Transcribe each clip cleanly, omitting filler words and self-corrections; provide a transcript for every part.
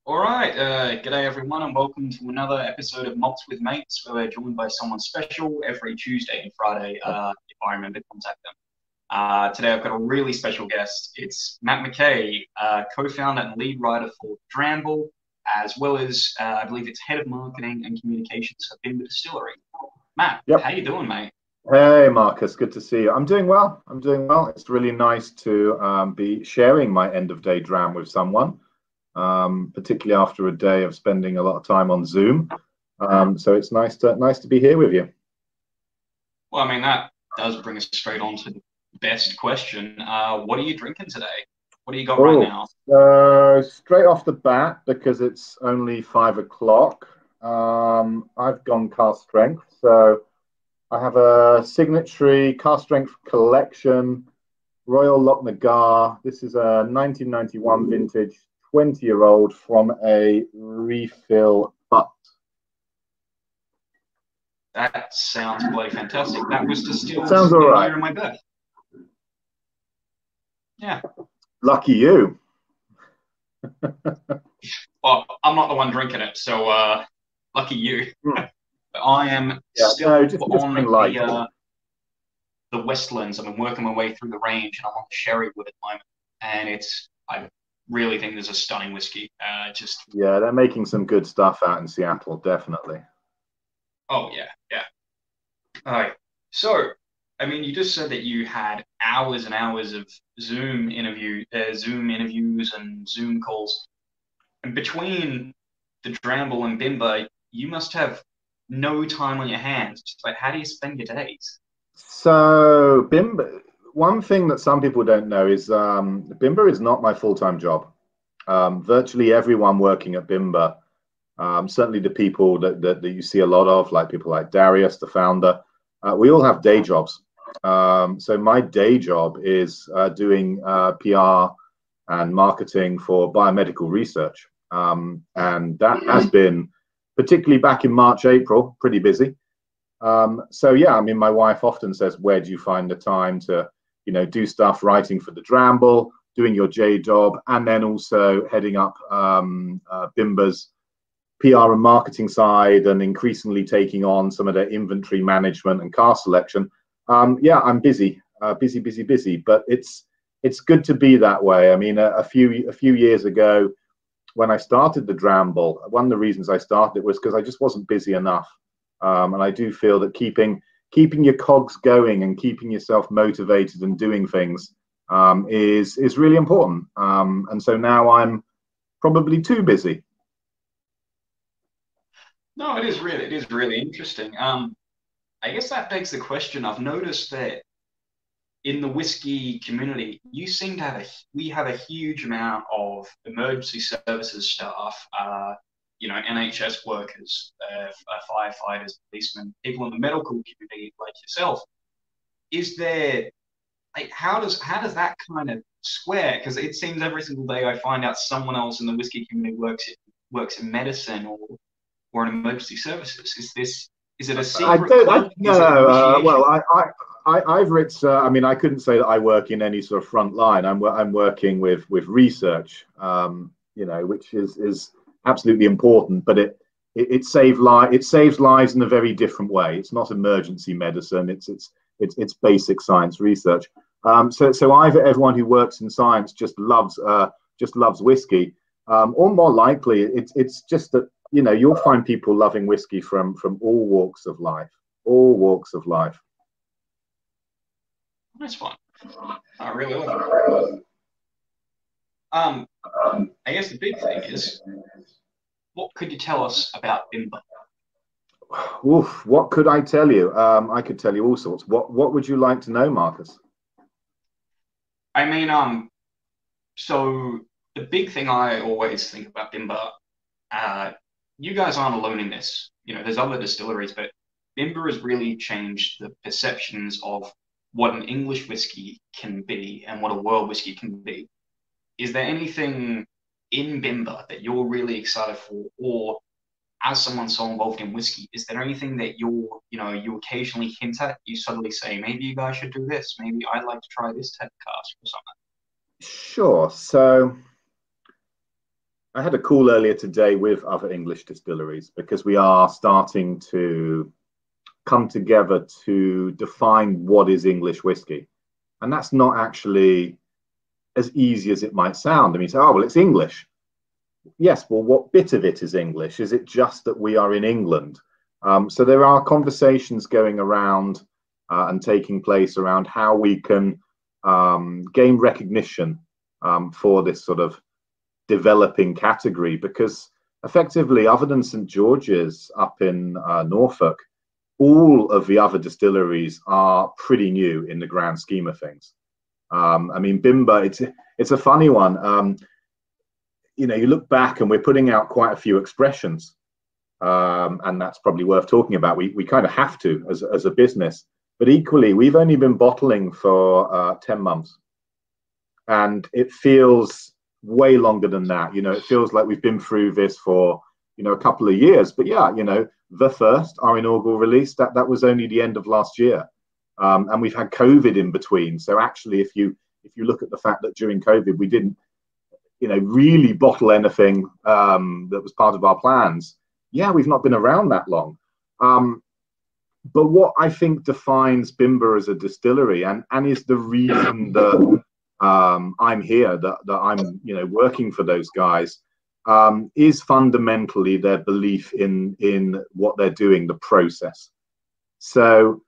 All right, g'day everyone, and welcome to another episode of Malts with Mates, where we're joined by someone special every Tuesday and Friday, if I remember to contact them. Today I've got a really special guest. It's Matt McKay, co-founder and lead writer for Dramble, as well as I believe it's head of marketing and communications for Bimber Distillery. Matt, how you doing, mate? Hey, Marcus, good to see you. I'm doing well. I'm doing well. It's really nice to be sharing my end of day dram with someone. Particularly after a day of spending a lot of time on Zoom. So it's nice to be here with you. Well, I mean, that does bring us straight on to the best question. What are you drinking today? What do you got right now? Straight off the bat, because it's only 5 o'clock, I've gone cask strength. So I have a signatory cask strength collection, Royal Lochnagar. This is a 1991 vintage 20-year-old from a refill butt. That sounds bloody fantastic. That was distilled sounds all right. in my bed. Yeah. Lucky you. Well, I'm not the one drinking it, so lucky you. But I am still on the Westlands. I've been working my way through the range, and I'm on the Sherrywood at the moment. And I really think there's a stunning whiskey. Yeah, they're making some good stuff out in Seattle, definitely. Oh yeah. All right. So, I mean, you just said that you had hours and hours of Zoom interviews and Zoom calls, and between the Dramble and Bimber, you must have no time on your hands. Like, how do you spend your days? So, Bimber. One thing that some people don't know is Bimber is not my full-time job. Virtually everyone working at Bimber, certainly the people that you see a lot of, like people like Darius, the founder, we all have day jobs. So my day job is doing PR and marketing for biomedical research. And that has been, particularly back in March, April, pretty busy. So yeah, I mean, my wife often says, where do you find the time to do stuff, writing for the Dramble, doing your J job, and then also heading up Bimber's PR and marketing side, and increasingly taking on some of their inventory management and cask selection. Yeah, I'm busy, busy, but it's good to be that way. I mean, a few years ago, when I started the Dramble, one of the reasons I started it was because I just wasn't busy enough, and I do feel that keeping your cogs going and keeping yourself motivated and doing things is really important. And so now I'm probably too busy. No, it is really interesting. I guess that begs the question. I've noticed that in the whiskey community, you seem to we have a huge amount of emergency services staff, NHS workers, firefighters, policemen, people in the medical community like yourself. Is there, like, how does that kind of square? Because it seems every single day I find out someone else in the whiskey community works in medicine or in emergency services. Is it a secret? I've written. I mean, I couldn't say that I work in any sort of front line. I'm working with research, which is absolutely important, but it saves lives in a very different way. It's not emergency medicine. It's basic science research. So either everyone who works in science just loves whiskey, or more likely it's just that you'll find people loving whiskey from all walks of life. All walks of life. That's fun. I really love it. I guess the big thing is, what could you tell us about Bimber? Oof, what could I tell you? I could tell you all sorts. What would you like to know, Marcus? I mean, so the big thing I always think about Bimber, you guys aren't alone in this. There's other distilleries, but Bimber has really changed the perceptions of what an English whiskey can be and what a world whiskey can be. Is there anything in Bimber that you're really excited for, or as someone so involved in whiskey, is there anything that you occasionally hint at? You suddenly say, maybe you guys should do this. Maybe I'd like to try this type of cask or something. Sure. So I had a call earlier today with other English distilleries because we are starting to come together to define what is English whiskey. And that's not actually as easy as it might sound. I mean, oh, well, it's English. Yes, well, what bit of it is English? Is it just that we are in England? So there are conversations going around and taking place around how we can gain recognition for this sort of developing category, because effectively, other than St. George's up in Norfolk, all of the other distilleries are pretty new in the grand scheme of things. I mean, Bimber, it's a funny one. You know, you look back and we're putting out quite a few expressions, and that's probably worth talking about. We kind of have to as a business, but equally, we've only been bottling for 10 months, and it feels way longer than that. You know, it feels like we've been through this for, you know, a couple of years. But yeah, you know, the first, our inaugural release, that was only the end of last year, and we've had COVID in between. So actually, if you look at the fact that during COVID we didn't, you know, really bottle anything that was part of our plans, yeah, we've not been around that long. But what I think defines Bimber as a distillery, and is the reason that I'm here, that I'm, you know, working for those guys, is fundamentally their belief in what they're doing, the process. So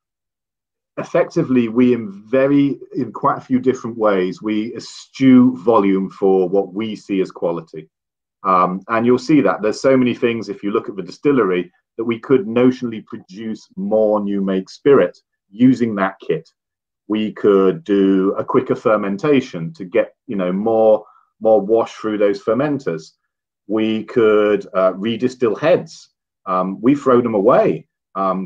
effectively, in quite a few different ways, we eschew volume for what we see as quality. And you'll see that there's so many things, if you look at the distillery, that we could notionally produce more new make spirit using that kit. We could do a quicker fermentation to get, you know, more wash through those fermenters. We could redistill heads. We throw them away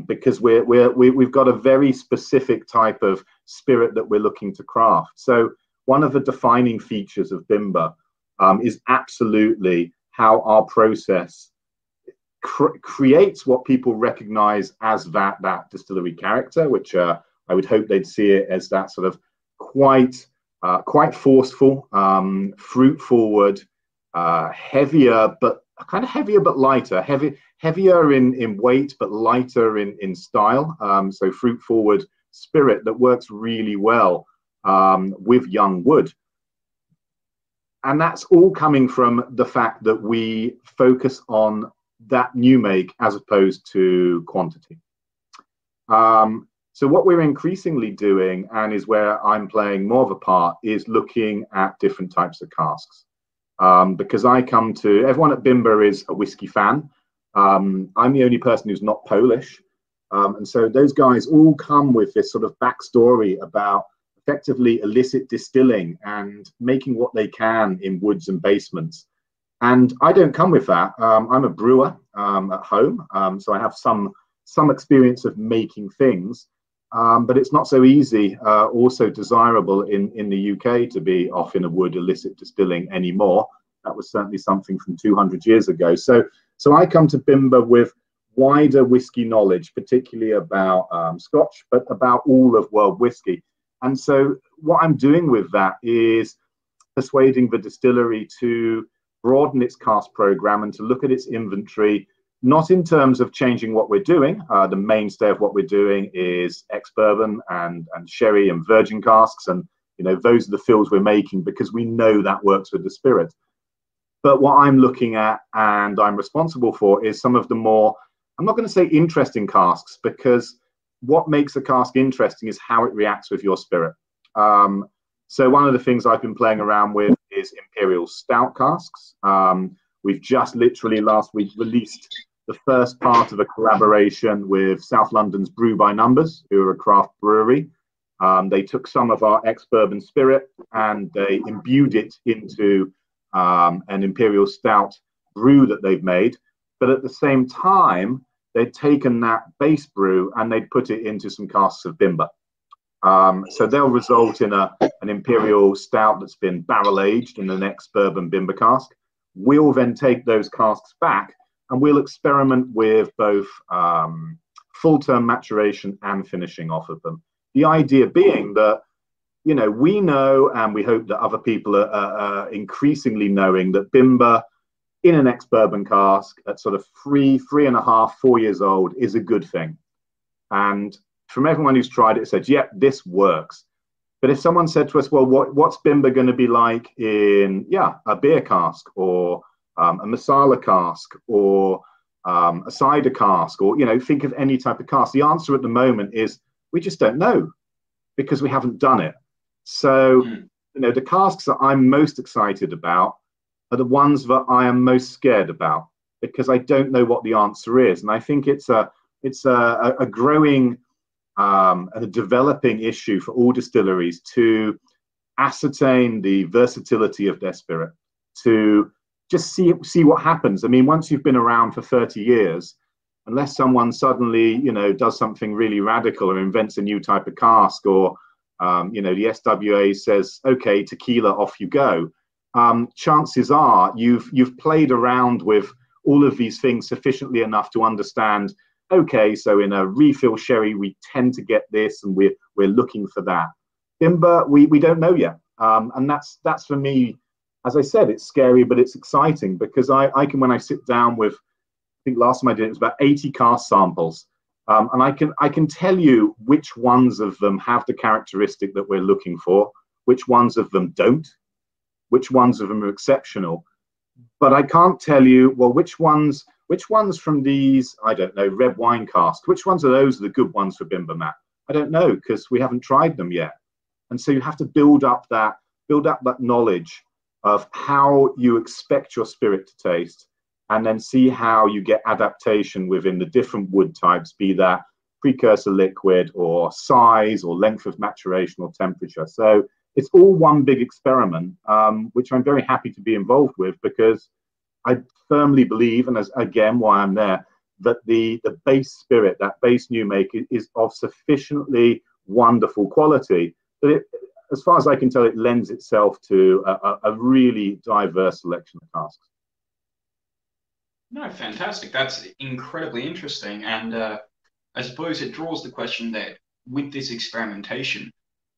because we've got a very specific type of spirit that we're looking to craft. So one of the defining features of Bimber is absolutely how our process creates what people recognize as that distillery character, which I would hope they'd see it as that sort of quite forceful, fruit forward, heavier but lighter, heavier in weight but lighter in style. So fruit forward spirit that works really well with young wood. And that's all coming from the fact that we focus on that new make as opposed to quantity. So what we're increasingly doing, and is where I'm playing more of a part, is looking at different types of casks. Because everyone at Bimber is a whiskey fan. I'm the only person who's not Polish. And so those guys all come with this sort of backstory about effectively illicit distilling and making what they can in woods and basements. And I don't come with that. I'm a brewer at home, so I have some experience of making things. But it's not so easy or so desirable in the UK to be off in a wood illicit distilling anymore. That was certainly something from 200 years ago. So I come to Bimber with wider whiskey knowledge, particularly about Scotch, but about all of world whiskey. And so what I'm doing with that is persuading the distillery to broaden its cask program and to look at its inventory, not in terms of changing what we're doing. The mainstay of what we're doing is ex-bourbon and sherry and virgin casks, and you know, those are the fills we're making because we know that works with the spirit. But what I'm looking at and I'm responsible for is some of the more, I'm not going to say interesting casks, because what makes a cask interesting is how it reacts with your spirit. So one of the things I've been playing around with is imperial stout casks. We've just literally last week released the first part of a collaboration with South London's Brew by Numbers, who are a craft brewery. They took some of our ex-bourbon spirit and they imbued it into an imperial stout brew that they've made. But at the same time, they'd taken that base brew and they'd put it into some casks of Bimber. So they'll result in an imperial stout that's been barrel aged in the next bourbon Bimber cask. We'll then take those casks back and we'll experiment with both full-term maturation and finishing off of them. The idea being that, you know, we know, and we hope that other people are increasingly knowing, that Bimber in an ex-bourbon cask at sort of 3.5, 4 years old is a good thing. And from everyone who's tried it, said, yeah, this works. But if someone said to us, well, what's Bimber going to be like in, a beer cask, or a masala cask, or a cider cask, or, you know, think of any type of cask, the answer at the moment is we just don't know, because we haven't done it. So, you know, the casks that I'm most excited about are the ones that I am most scared about, because I don't know what the answer is. And I think it's a growing and a developing issue for all distilleries to ascertain the versatility of their spirit, to just see what happens. I mean, once you've been around for 30 years, unless someone suddenly, you know, does something really radical or invents a new type of cask, or you know, the SWA says, okay, tequila, off you go. Chances are you've played around with all of these things sufficiently enough to understand, okay, so in a refill sherry, we tend to get this, and we're looking for that. Bimber, we don't know yet. And that's for me, as I said, it's scary, but it's exciting, because I can, when I sit down with, I think last time I did it was about 80 cask samples, and I can tell you which ones of them have the characteristic that we're looking for, which ones of them don't, which ones of them are exceptional. But I can't tell you, well, which ones from these, I don't know, red wine cask, which ones of those are the good ones for Bimber, Matt? I don't know, because we haven't tried them yet. And so you have to build up that knowledge of how you expect your spirit to taste, and then see how you get adaptation within the different wood types, be that precursor liquid, or size, or length of maturation, or temperature. So it's all one big experiment, which I'm very happy to be involved with, because I firmly believe, and as again why I'm there, that the base spirit, that base new make, is of sufficiently wonderful quality that it, as far as I can tell, it lends itself to a really diverse selection of casks. No, fantastic. That's incredibly interesting. And I suppose it draws the question that with this experimentation,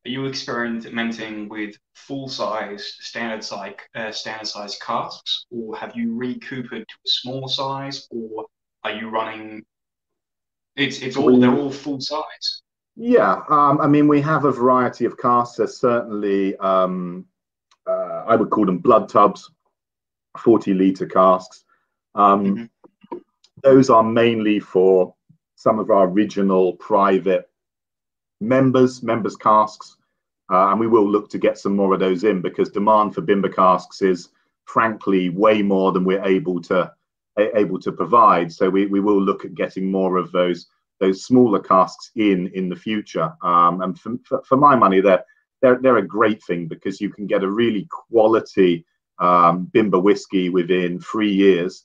are you experimenting with full-size, standard-size casks, or have you recoopered to a small size, or are you running? They're all full size. Yeah, I mean, we have a variety of casks. There's certainly, I would call them blood tubs, 40-litre casks. Those are mainly for some of our original private members casks, and we will look to get some more of those in, because demand for Bimber casks is frankly way more than we're able to provide. So we will look at getting more of those smaller casks in the future. And for my money, they're a great thing, because you can get a really quality Bimber whiskey within 3 years.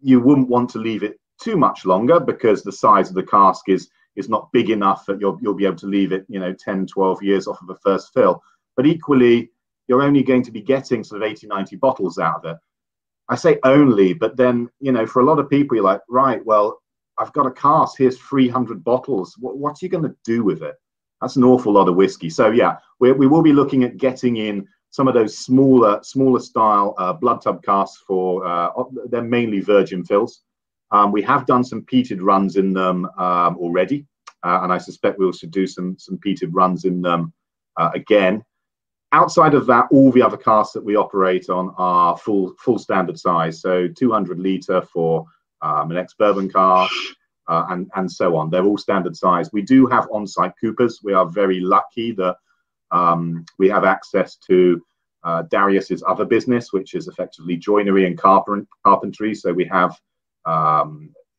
You wouldn't want to leave it too much longer, because the size of the cask is not big enough that you'll be able to leave it, 10, 12 years off of a first fill. But equally, you're only going to be getting sort of 80, 90 bottles out of it. I say only, but then, for a lot of people, you're like, right, well, I've got a cask, here's 300 bottles. What are you going to do with it? That's an awful lot of whiskey. So yeah, we will be looking at getting in some of those smaller style blood tub casks for, they're mainly virgin fills. We have done some peated runs in them already, and I suspect we should do some peated runs in them again. Outside of that, all the other casks that we operate on are full standard size, so 200 litre for an ex-bourbon cask, and so on. They're all standard size. We do have on-site coopers. We are very lucky that we have access to Darius's other business, which is effectively joinery and carpentry. So we have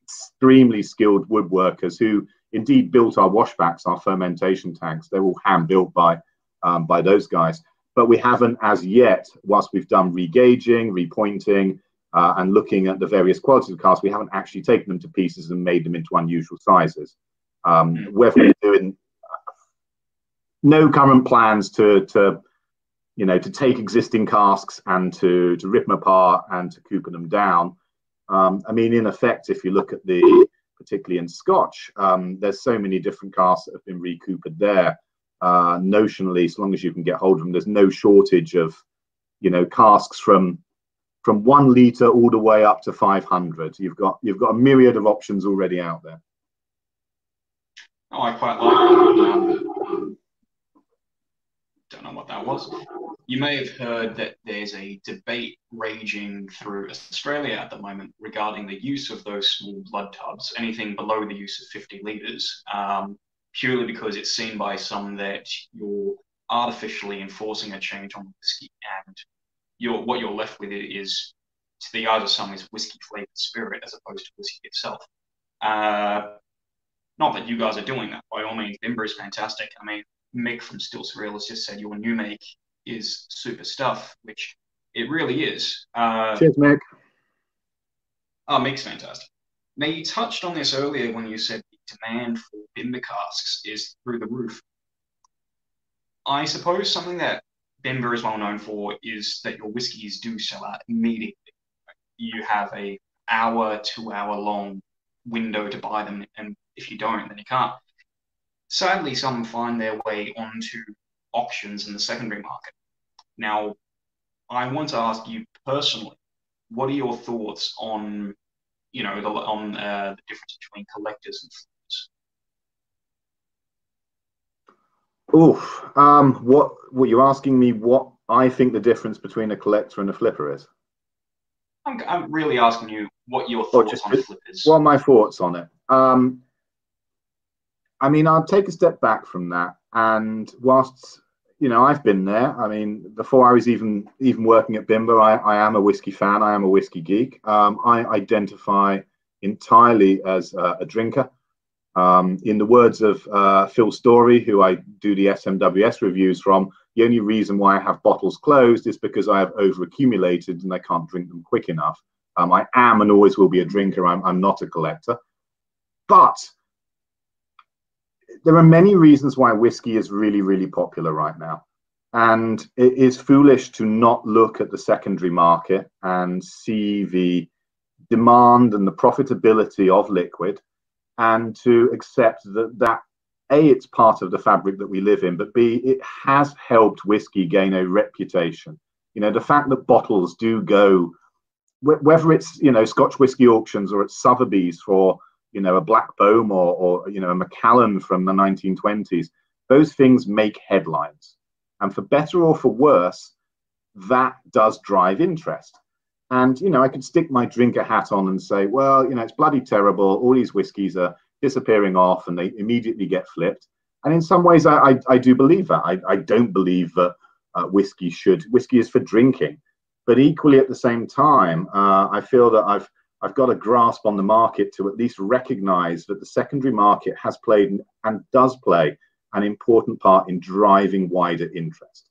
extremely skilled woodworkers who indeed built our washbacks, our fermentation tanks. They're all hand built by those guys. But we haven't as yet, whilst we've done regauging, repointing, and looking at the various qualities of casks, we haven't actually taken them to pieces and made them into unusual sizes. Whether we're doing no current plans to take existing casks and to rip them apart and to cooper them down. I mean, in effect, if you look at the, particularly in Scotch, there's so many different casks that have been recoopered there. Notionally, as long as you can get hold of them, there's no shortage of, you know, casks from 1 litre all the way up to 500. You've got a myriad of options already out there. Oh, I quite like that. Don't know what that was. You may have heard that there's a debate raging through Australia at the moment regarding the use of those small blood tubs, anything below the use of 50 litres, purely because it's seen by some that you're artificially enforcing a change on whiskey, and what you're left with is, to the eye of some, is whiskey flavoured spirit as opposed to whiskey itself. Not that you guys are doing that, by all means. Bimber is fantastic. I mean, Mick from Still Surreal has just said your new make is super stuff, which it really is. Cheers, Mick. Oh, Mick's fantastic. Now, you touched on this earlier when you said the demand for Bimber casks is through the roof. I suppose something that Bimber is well known for is that your whiskies do sell out immediately. You have a hour, 2 hour long window to buy them, and if you don't, then you can't. Sadly, some find their way onto auctions in the secondary market. Now, I want to ask you personally, what are your thoughts on, you know, the difference between collectors and flippers? What you're asking me? What I think the difference between a collector and a flipper is? I'm really asking you what your thoughts on flippers. What are my thoughts on it? I mean, I'll take a step back from that. And whilst, you know, I've been there, I mean, before I was even working at Bimber, I am a whiskey fan. I am a whiskey geek. I identify entirely as a drinker. In the words of Phil Story, who I do the SMWS reviews from, the only reason why I have bottles closed is because I have over-accumulated and I can't drink them quick enough. I am and always will be a drinker. I'm not a collector. But there are many reasons why whiskey is really, really popular right now. And it is foolish to not look at the secondary market and see the demand and the profitability of liquid, and to accept that A, it's part of the fabric that we live in, but B, it has helped whiskey gain a reputation. You know, the fact that bottles do go, whether it's, you know, Scotch whisky auctions or it's Sotheby's for, you know, a Black Bohm or you know, a Macallan from the 1920s, those things make headlines. And for better or for worse, that does drive interest. And, you know, I could stick my drinker hat on and say, well, you know, it's bloody terrible. All these whiskies are disappearing off and they immediately get flipped. And in some ways, I do believe that. I don't believe that whiskey is for drinking. But equally at the same time, I feel that I've got a grasp on the market to at least recognize that the secondary market has played and does play an important part in driving wider interest.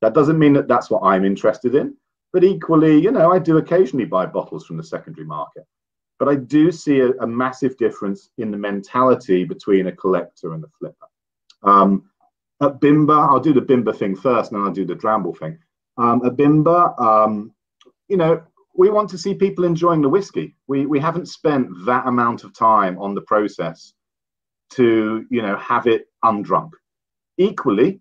That doesn't mean that that's what I'm interested in, but equally, you know, I do occasionally buy bottles from the secondary market. But I do see a massive difference in the mentality between a collector and a flipper. At Bimber, I'll do the Bimber thing first, and then I'll do the Dramble thing. At Bimber, you know, we want to see people enjoying the whiskey. We haven't spent that amount of time on the process to, you know, have it undrunk. Equally,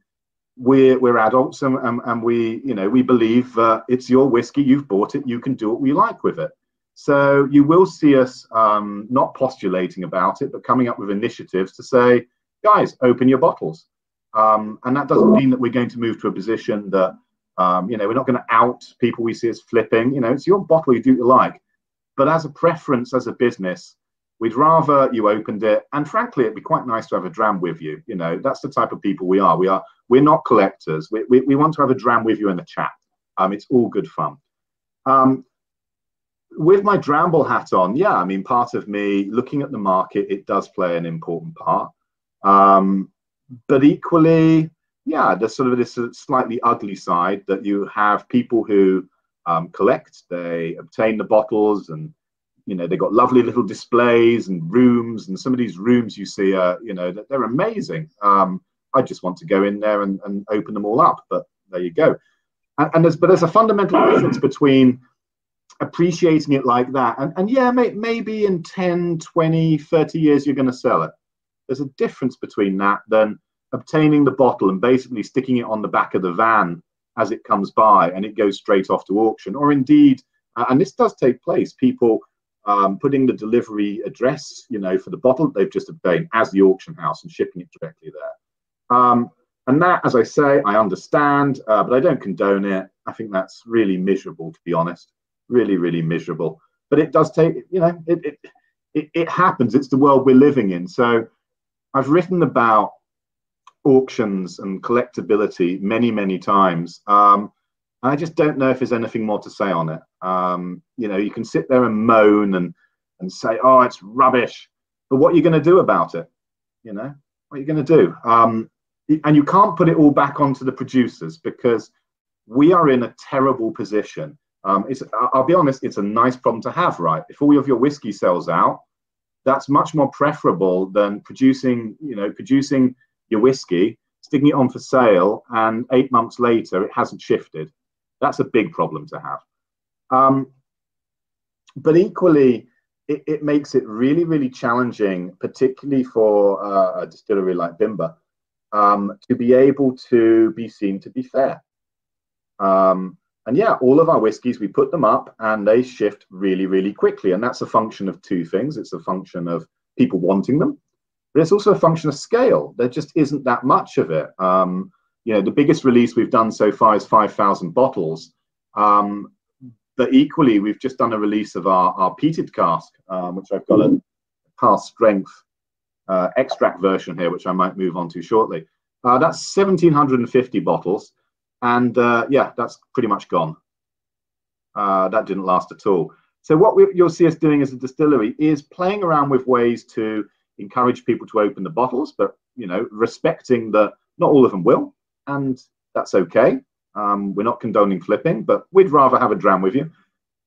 we're adults and we, you know, we believe it's your whiskey, you've bought it, you can do what we like with it. So you will see us not postulating about it, but coming up with initiatives to say, guys, open your bottles. And that doesn't mean that we're going to move to a position that, you know, we're not going to out people we see as flipping. You know, it's your bottle, you do what you like. But as a preference, as a business, we'd rather you opened it. And frankly, it'd be quite nice to have a dram with you. You know, that's the type of people we are. We're not collectors. We want to have a dram with you in a chat. It's all good fun. With my Dramble hat on, yeah, I mean, part of me looking at the market, it does play an important part. But equally, yeah, there's sort of this slightly ugly side that you have people who collect, they obtain the bottles, and, you know, they've got lovely little displays and rooms, and some of these rooms you see are, you know, they're amazing. I just want to go in there and open them all up, but there you go. But there's a fundamental difference between appreciating it like that. And yeah, maybe in 10, 20, 30 years, you're going to sell it. There's a difference between that than obtaining the bottle and basically sticking it on the back of the van as it comes by and it goes straight off to auction. Or indeed, and this does take place, people putting the delivery address, you know, for the bottle they've just obtained as the auction house and shipping it directly there. And that, as I say, I understand, but I don't condone it. I think that's really miserable, to be honest. Really, really miserable. But it does take, you know, it happens. It's the world we're living in. So I've written about auctions and collectability many, many times. I just don't know if there's anything more to say on it. You know, you can sit there and moan and say, oh, it's rubbish. But what are you going to do about it? You know, what are you going to do? And you can't put it all back onto the producers because we are in a terrible position. I'll be honest, it's a nice problem to have, right? If all of your whiskey sells out, that's much more preferable than producing your whiskey, sticking it on for sale, and 8 months later, it hasn't shifted. That's a big problem to have. But equally, it makes it really, really challenging, particularly for a distillery like Bimber, to be able to be seen to be fair. And yeah, all of our whiskies, we put them up and they shift really, really quickly. And that's a function of two things. It's a function of people wanting them, but it's also a function of scale. There just isn't that much of it. You know, the biggest release we've done so far is 5,000 bottles. But equally, we've just done a release of our peated cask, which I've got a cask strength extract version here, which I might move on to shortly. That's 1,750 bottles. And yeah, that's pretty much gone. That didn't last at all. So what you'll see us doing as a distillery is playing around with ways to encourage people to open the bottles, but, you know, respecting that not all of them will, and that's okay. We're not condoning flipping, but we'd rather have a dram with you.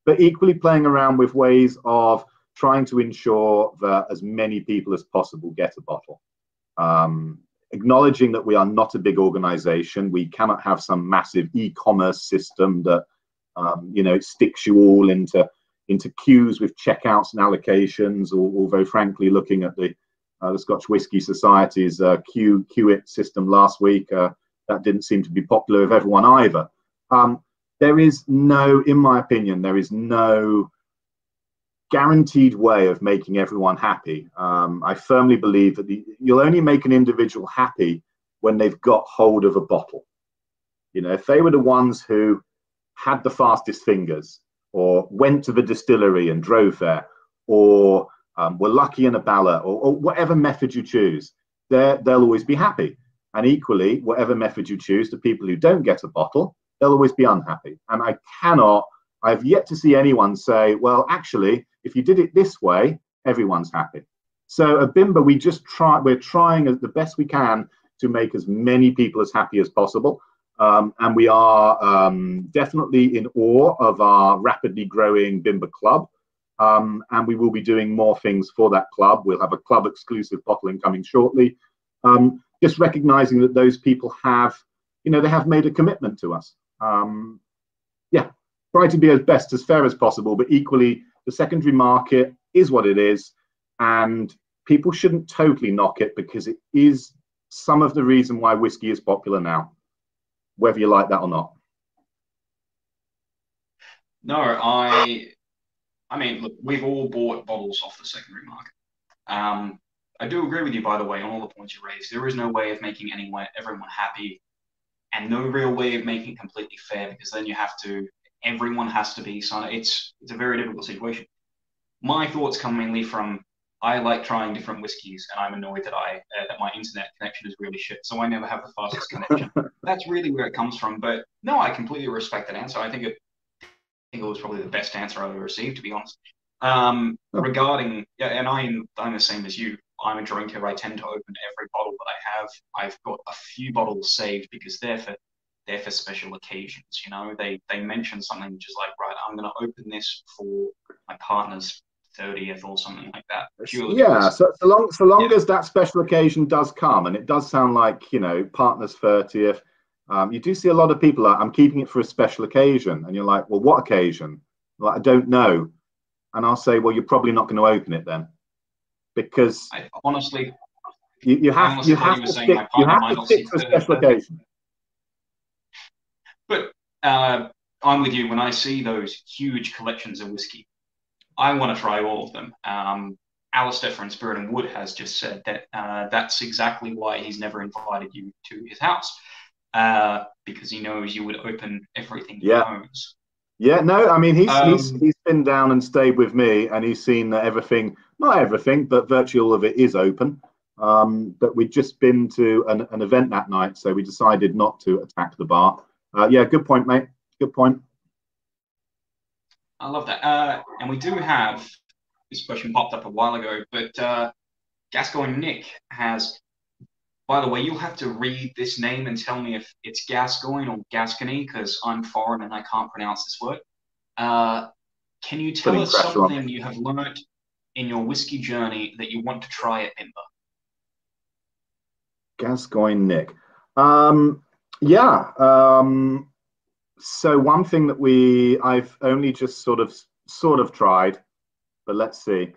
But equally playing around with ways of trying to ensure that as many people as possible get a bottle. Acknowledging that we are not a big organization. We cannot have some massive e-commerce system that, you know, sticks you all into queues with checkouts and allocations, although frankly, looking at the Scotch Whisky Society's queue-it system last week, that didn't seem to be popular with everyone either. There is no, in my opinion, there is no guaranteed way of making everyone happy. I firmly believe that you'll only make an individual happy when they've got hold of a bottle. You know, if they were the ones who had the fastest fingers, or went to the distillery and drove there, or were lucky in a ballot, or whatever method you choose, they'll always be happy. And equally, whatever method you choose, the people who don't get a bottle, they'll always be unhappy. And I've yet to see anyone say, well, actually, if you did it this way, everyone's happy. So at Bimber, we're trying as the best we can to make as many people as happy as possible. And we are definitely in awe of our rapidly growing Bimber club. And we will be doing more things for that club. We'll have a club exclusive bottling coming shortly. Just recognizing that those people have, you know, they have made a commitment to us. Yeah, try to be as fair as possible, but equally the secondary market is what it is, and people shouldn't totally knock it because it is some of the reason why whiskey is popular now, whether you like that or not. No, I mean, look, we've all bought bottles off the secondary market. I do agree with you, by the way, on all the points you raised. There is no way of making everyone happy, and no real way of making it completely fair, because then everyone has to be, so it's a very difficult situation. My thoughts come mainly from, I like trying different whiskies, and I'm annoyed that that my internet connection is really shit, so I never have the fastest connection. That's really where it comes from. But no, I completely respect that answer. I think it was probably the best answer I've ever received, to be honest. Regarding, yeah, and I'm the same as you. I'm a drinker. I tend to open every bottle that I have. I've got a few bottles saved because they're for special occasions. You know, they mention something which is like, right, I'm going to open this for my partner's 30th or something like that. Yeah, so long as that special occasion does come, and it does sound like, you know, partner's 30th, you do see a lot of people I'm keeping it for a special occasion, and you're like, well, what occasion? Like, I don't know. And I'll say, well, you're probably not going to open it then, because I honestly, you have thought you were saying my partner might not see to a further. special occasion. But I'm with you. When I see those huge collections of whiskey, I want to try all of them. Alistair from Spirit and Wood has just said that that's exactly why he's never invited you to his house, because he knows you would open everything he owns. Yeah, no, I mean, he's been down and stayed with me, and he's seen that everything, not everything, but virtually all of it is open. But we'd just been to an event that night, so we decided not to attack the bar. Yeah, good point, mate. Good point. I love that. And we do have, this question popped up a while ago, but GascoyneNick has, by the way, you'll have to read this name and tell me if it's Gascoyne or Gascony, because I'm foreign and I can't pronounce this word. Can you tell us something you have learned in your whiskey journey that you want to try at Bimber? GascoyneNick. So one thing that I've only just sort of tried, but let's see.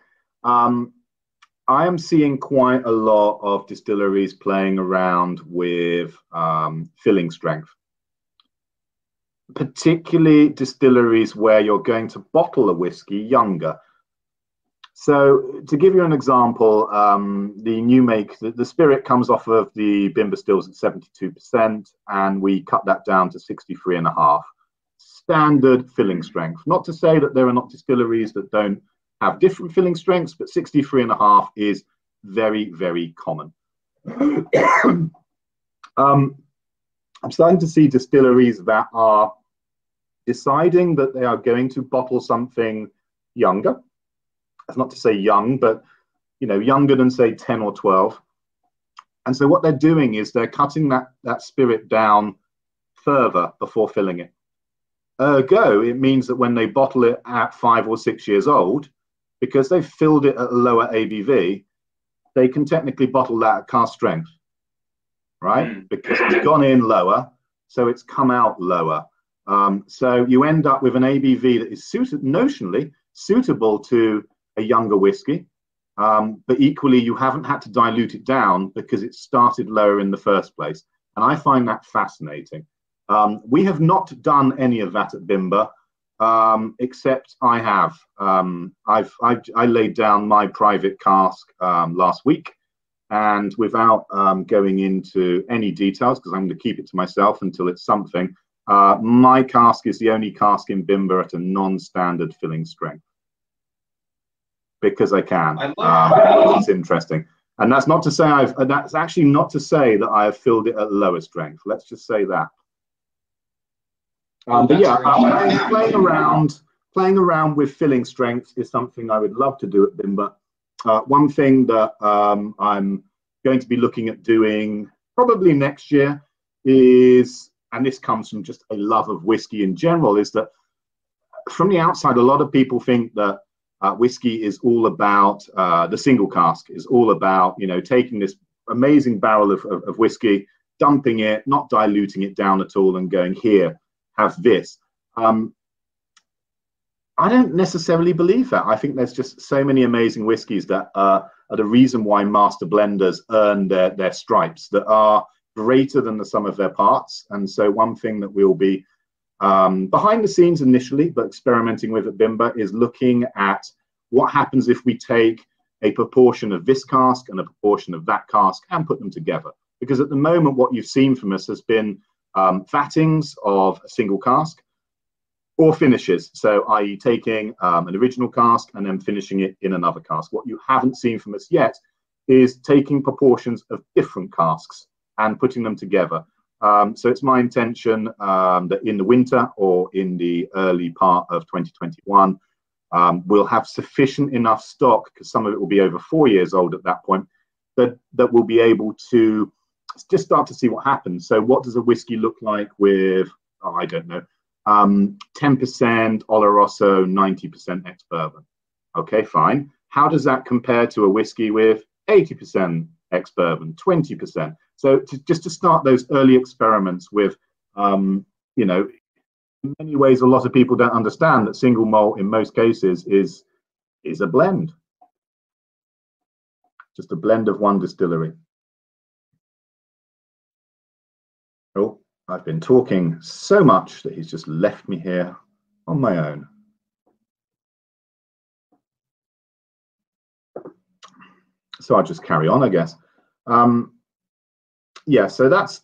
I am seeing quite a lot of distilleries playing around with filling strength, particularly distilleries where you're going to bottle a whiskey younger. So to give you an example, the new make, the spirit comes off of the Bimber stills at 72%, and we cut that down to 63.5. Standard filling strength. Not to say that there are not distilleries that don't have different filling strengths, but 63.5 is very, very common. I'm starting to see distilleries that are deciding that they are going to bottle something younger. That's not to say young, but younger than say 10 or 12. And so what they're doing is they're cutting that spirit down further before filling it. Ergo, it means that when they bottle it at 5 or 6 years old, because they've filled it at a lower ABV, they can technically bottle that at cask strength, right? Because it's gone in lower, so it's come out lower. So you end up with an ABV that is notionally suitable to a younger whiskey, but equally you haven't had to dilute it down because it started lower in the first place. And I find that fascinating. We have not done any of that at Bimber, except I have. I laid down my private cask last week, and without going into any details, because I'm going to keep it to myself until it's something, my cask is the only cask in Bimber at a non-standard filling strength. Because I can. It's interesting. And that's not to say that's actually not to say that I have filled it at lower strength. Let's just say that. But yeah, playing around with filling strengths is something I would love to do at Bimber. One thing that I'm going to be looking at doing probably next year is, and this comes from just a love of whiskey in general, is that from the outside, a lot of people think that whiskey is all about the single cask, is all about, taking this amazing barrel of whiskey, dumping it, not diluting it down at all, and going, here, have this. I don't necessarily believe that. I think there's just so many amazing whiskies that are the reason why master blenders earn their stripes, that are greater than the sum of their parts. And so one thing that we'll be behind the scenes initially, but experimenting with at Bimber, is looking at what happens if we take a proportion of this cask and a proportion of that cask and put them together. Because at the moment, what you've seen from us has been fattings of a single cask or finishes. So i.e. taking an original cask and then finishing it in another cask. What you haven't seen from us yet is taking proportions of different casks and putting them together. So it's my intention that in the winter or in the early part of 2021, we'll have sufficient enough stock, because some of it will be over 4 years old at that point, that we'll be able to just start to see what happens. So what does a whiskey look like with, I don't know, 10% Oloroso, 90% ex-bourbon? Okay, fine. How does that compare to a whiskey with 80% ex-bourbon, 20%? So just to start those early experiments with, in many ways, a lot of people don't understand that single malt in most cases is a blend, just a blend of one distillery. Oh, I've been talking so much that he's just left me here on my own. So I'll just carry on, I guess. Yeah, so that's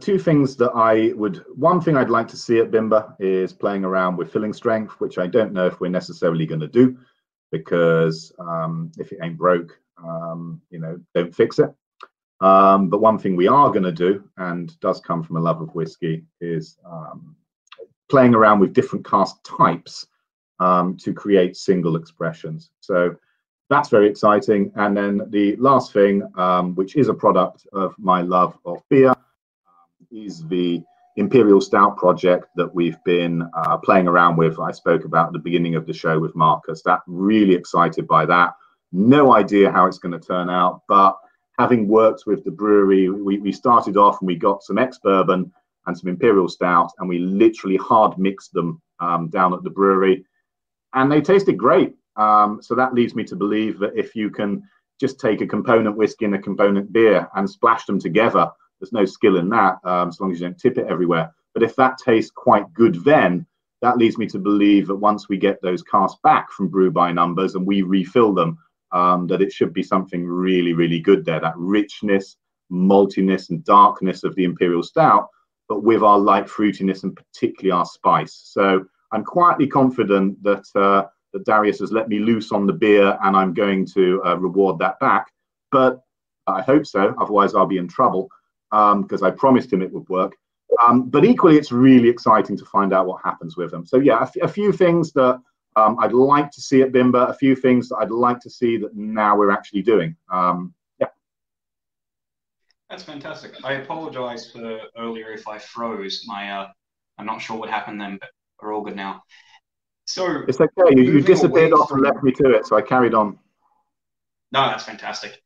two things that one thing I'd like to see at Bimber is playing around with filling strength, which I don't know if we're necessarily going to do, because if it ain't broke, you know, don't fix it. But one thing we are going to do, and does come from a love of whiskey, is playing around with different cask types to create single expressions. So that's very exciting. And then the last thing, which is a product of my love of beer, is the Imperial Stout project that we've been playing around with. I spoke about at the beginning of the show with Marcus. That really excited by that. No idea how it's going to turn out, but having worked with the brewery, we started off and we got some ex-bourbon and some Imperial Stout, and we literally hard mixed them down at the brewery, and they tasted great. So that leads me to believe that if you can just take a component whiskey and a component beer and splash them together, there's no skill in that, as long as you don't tip it everywhere. But if that tastes quite good, then that leads me to believe that once we get those casks back from brew by numbers and we refill them, that it should be something really, really good there. That richness, maltiness, and darkness of the Imperial Stout, but with our light fruitiness and particularly our spice. So I'm quietly confident that that Darius has let me loose on the beer, and I'm going to reward that back. But I hope so, otherwise I'll be in trouble, because I promised him it would work. But equally, it's really exciting to find out what happens with them. So yeah, a few things that I'd like to see at Bimber, a few things that I'd like to see that now we're actually doing. Yeah. That's fantastic. I apologize for earlier if I froze. I'm not sure what happened then, but we're all good now. So it's okay. You disappeared off and left me to it, so I carried on. No, that's fantastic.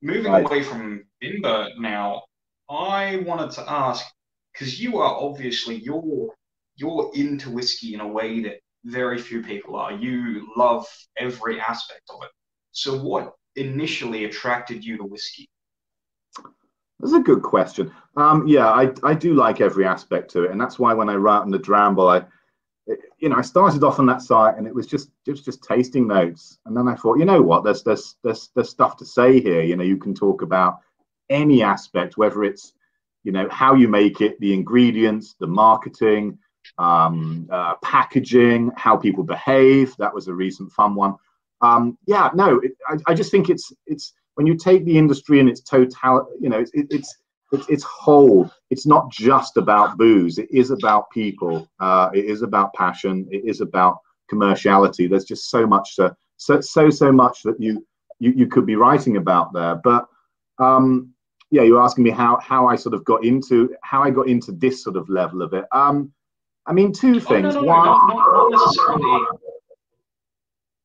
Moving away from Bimber now, I wanted to ask, because you are obviously you're into whiskey in a way that very few people are. You love every aspect of it. So what initially attracted you to whiskey? That's a good question. Yeah, I do like every aspect to it, and that's why when I write on the Dramble, I started off on that site and it was just tasting notes, and then I thought, you know what, there's stuff to say here. You can talk about any aspect, whether it's how you make it, the ingredients, the marketing, packaging, how people behave. That was a recent fun one. Yeah, no, I just think it's when you take the industry in its total, it's whole. It's not just about booze. It is about people. It is about passion. It is about commerciality. There's just so much so much that you could be writing about there. But yeah, you're asking me how I sort of got into this sort of level of it. I mean, two things. Not necessarily.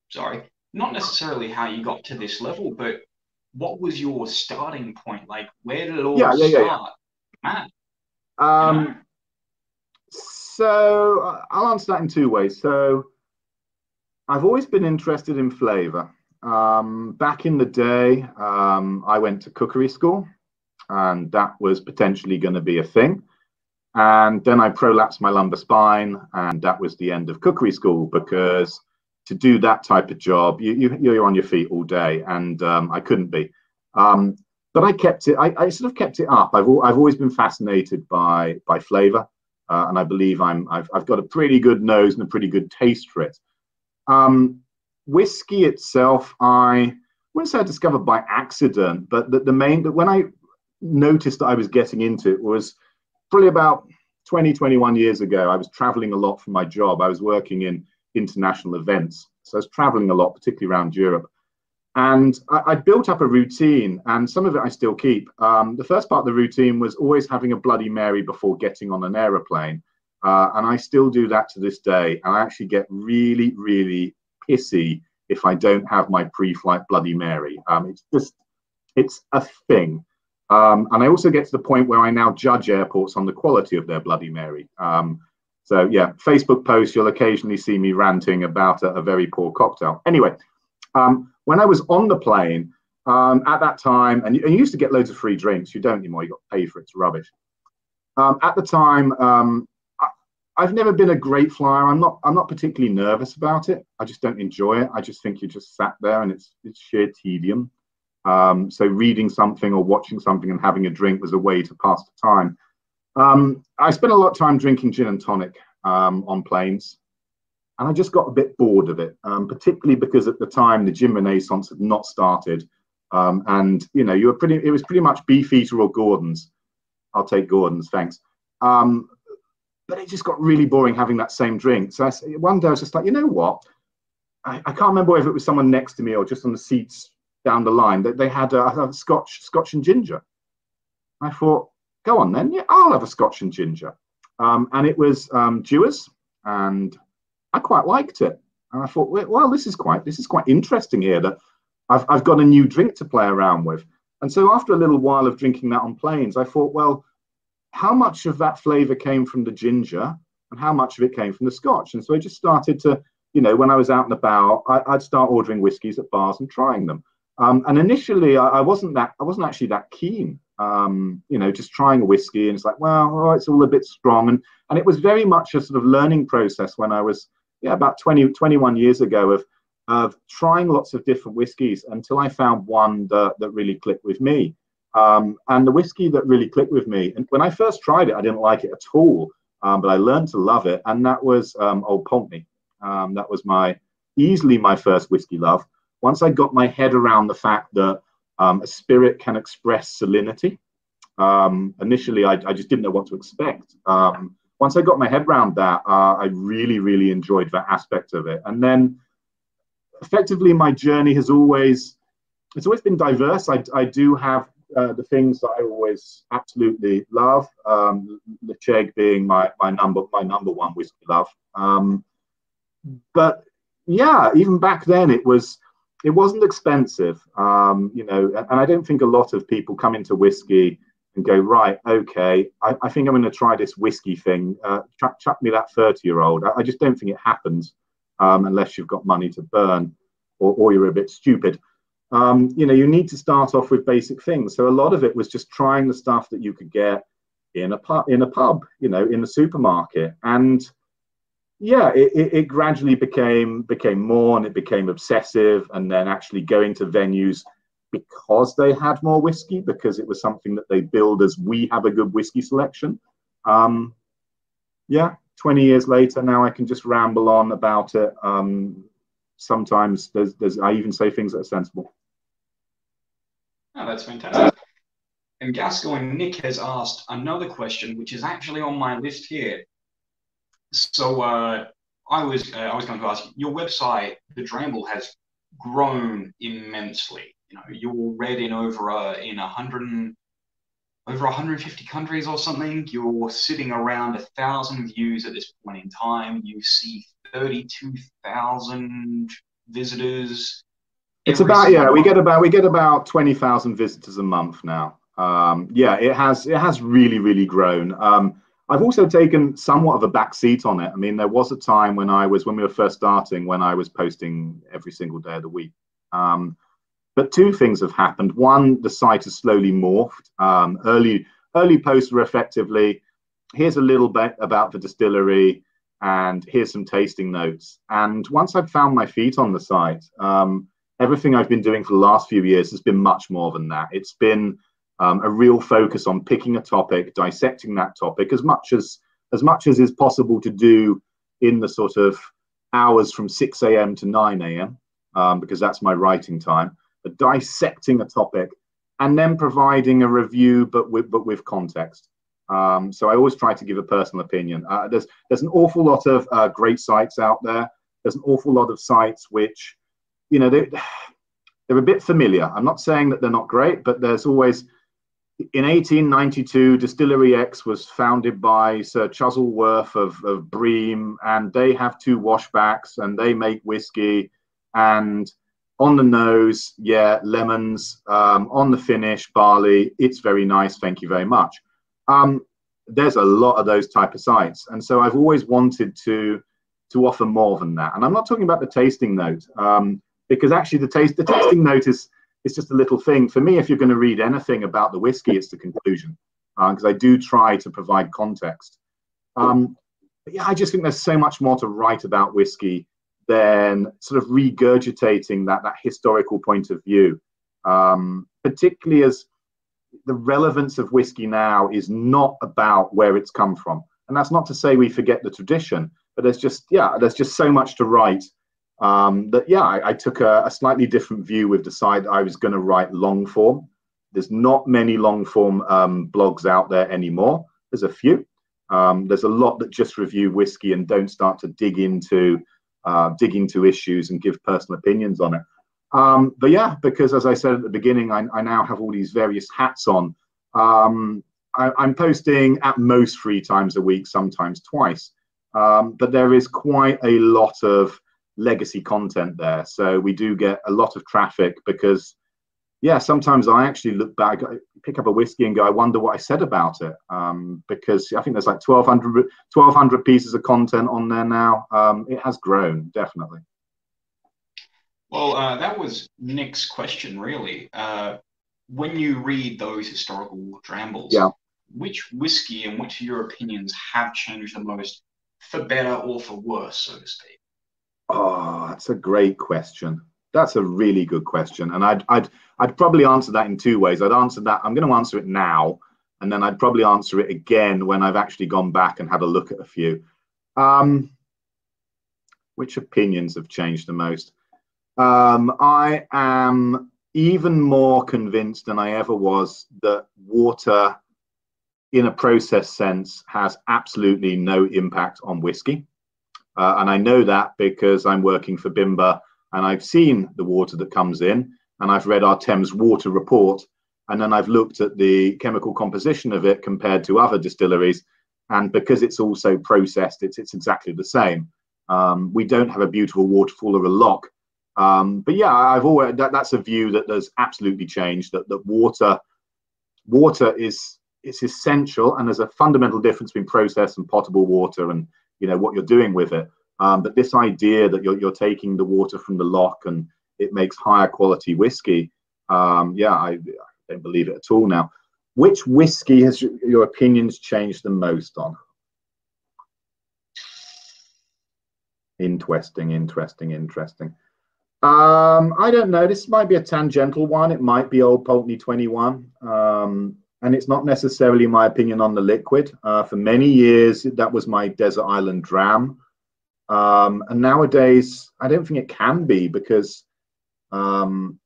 Sorry, not necessarily how you got to this level, but what was your starting point? Like, where did it all start? Man. So I'll answer that in two ways. So I've always been interested in flavor. Back in the day, I went to cookery school, and that was potentially going to be a thing. And then I prolapsed my lumbar spine, and that was the end of cookery school, because to do that type of job, you're on your feet all day, and I couldn't be. But I kept it. I sort of kept it up. I've always been fascinated by flavor, and I believe I've got a pretty good nose and a pretty good taste for it. Whiskey itself, I wouldn't say I discovered by accident, but when I noticed that I was getting into it was probably about 21 years ago. I was traveling a lot for my job. I was working in international events, so I was traveling a lot, particularly around Europe, and I built up a routine, and some of it I still keep. The first part of the routine was always having a Bloody Mary before getting on an aeroplane, and I still do that to this day, and I actually get really, really pissy if I don't have my pre-flight Bloody Mary. It's a thing. And I also get to the point where I now judge airports on the quality of their Bloody Mary. So yeah, Facebook posts, you'll occasionally see me ranting about a very poor cocktail. Anyway, when I was on the plane at that time, and you used to get loads of free drinks. You don't anymore. You got to pay for it. It's rubbish. At the time, I've never been a great flyer. I'm not particularly nervous about it. I just don't enjoy it. I just think you just sat there and it's sheer tedium. So reading something or watching something and having a drink was a way to pass the time. I spent a lot of time drinking gin and tonic on planes, and I just got a bit bored of it, particularly because at the time the gin renaissance had not started, and you know, it was pretty much Beefeater or Gordon's. I'll take Gordon's, thanks. But it just got really boring having that same drink. So one day I was just like, you know what? I can't remember if it was someone next to me or just on the seats down the line. They had a Scotch and ginger. I thought, go on then, yeah, I'll have a Scotch and ginger. And it was Dewar's, and I quite liked it. And I thought, well, this is quite interesting here, that I've got a new drink to play around with. And so after a little while of drinking that on planes, I thought, well, how much of that flavor came from the ginger and how much of it came from the Scotch? And so I just started to, you know, when I was out and about, I'd start ordering whiskies at bars and trying them. And initially, I wasn't actually that keen, you know, just trying a whiskey. And it's like, well, oh, it's all a bit strong. And it was very much a sort of learning process when I was, yeah, about 21 years ago of trying lots of different whiskies until I found one that really clicked with me. And the whiskey that really clicked with me, and when I first tried it, I didn't like it at all, but I learned to love it, and that was Old Pompney. That was easily my first whiskey love. Once I got my head around the fact that a spirit can express salinity, initially I just didn't know what to expect. Once I got my head around that, I really, really enjoyed that aspect of it. And then effectively my journey has always been diverse. I do have the things that I always absolutely love. The Chegg being my number one whiskey love. But yeah, even back then it wasn't expensive. You know, and I don't think a lot of people come into whiskey and go, right, okay, I think I'm going to try this whiskey thing. Chuck me that 30-year-old. I just don't think it happens unless you've got money to burn or you're a bit stupid. You know, you need to start off with basic things. So a lot of it was just trying the stuff that you could get in a pub, you know, in the supermarket. And yeah, it gradually became more, and it became obsessive, and then actually going to venues because they had more whiskey, because it was something that they billed as, we have a good whiskey selection. Yeah, 20 years later, now I can just ramble on about it. Sometimes I even say things that are sensible. Oh, that's fantastic. And GascoyneNick has asked another question, which is actually on my list here. So I was going to ask you, your website, the Dramble, has grown immensely. You know, you're read in over 150 countries or something. You're sitting around 1,000 views at this point in time. You see 32,000 visitors. It's about, yeah, we get about 20,000 visitors a month now. Yeah, it has really, really grown. I've also taken somewhat of a back seat on it. I mean, there was a time when we were first starting, when I was posting every single day of the week. But two things have happened. One, the site has slowly morphed. Early posts were effectively, here's a little bit about the distillery, and here's some tasting notes. And once I've found my feet on the site, everything I've been doing for the last few years has been much more than that. It's been a real focus on picking a topic, dissecting that topic as much as is possible to do in the sort of hours from 6 a.m. to 9 a.m. Because that's my writing time. But dissecting a topic and then providing a review, but with context. So I always try to give a personal opinion. There's an awful lot of great sites out there. There's an awful lot of sites which, you know, they're a bit familiar. I'm not saying that they're not great, but there's always, in 1892, Distillery X was founded by Sir Chuzzlewit of Bream, and they have 2 washbacks, and they make whiskey, and on the nose, yeah, lemons, on the finish, barley. It's very nice, thank you very much. there's a lot of those type of sites, and so I've always wanted to offer more than that. And I'm not talking about the tasting note, because actually the tasting note is just a little thing for me. If you're going to read anything about the whiskey, it's the conclusion, because I do try to provide context. But yeah, I just think there's so much more to write about whiskey than sort of regurgitating that historical point of view, particularly as the relevance of whiskey now is not about where it's come from. And that's not to say we forget the tradition, but there's just so much to write, that I took a slightly different view with the side I was going to write long form. There's not many long form blogs out there anymore. There's a few. There's a lot that just review whiskey and don't start to dig into issues and give personal opinions on it. But yeah, because as I said at the beginning, I now have all these various hats on. I'm posting at most 3 times a week, sometimes twice. But there is quite a lot of legacy content there. So we do get a lot of traffic because, yeah, sometimes I actually look back, pick up a whiskey and go, I wonder what I said about it. Because I think there's like 1,200 pieces of content on there now. It has grown, definitely. Well, that was Nick's question, really. When you read those historical Drambles, yeah, which whiskey and which of your opinions have changed the most, for better or for worse, so to speak? Oh, that's a great question. That's a really good question, and I'd probably answer that in 2 ways. I'd answer that. I'm going to answer it now, and then I'd probably answer it again when I've actually gone back and had a look at a few. Which opinions have changed the most? I am even more convinced than I ever was that water, in a process sense, has absolutely no impact on whiskey. And I know that because I'm working for Bimber and I've seen the water that comes in, and I've read our Thames water report, and then I've looked at the chemical composition of it compared to other distilleries, and because it's also processed, it's exactly the same. We don't have a beautiful waterfall or a lock. But yeah, I've always that's a view that there's absolutely changed, that water is essential, and there's a fundamental difference between processed and potable water, and what you're doing with it. But this idea that you're taking the water from the lock and it makes higher quality whiskey, I don't believe it at all now. Which whiskey has your opinions changed the most on? Interesting. I don't know. This might be a tangential one. It might be Old Pulteney 21. And it's not necessarily my opinion on the liquid. For many years, that was my desert island dram. And nowadays, I don't think it can be, because in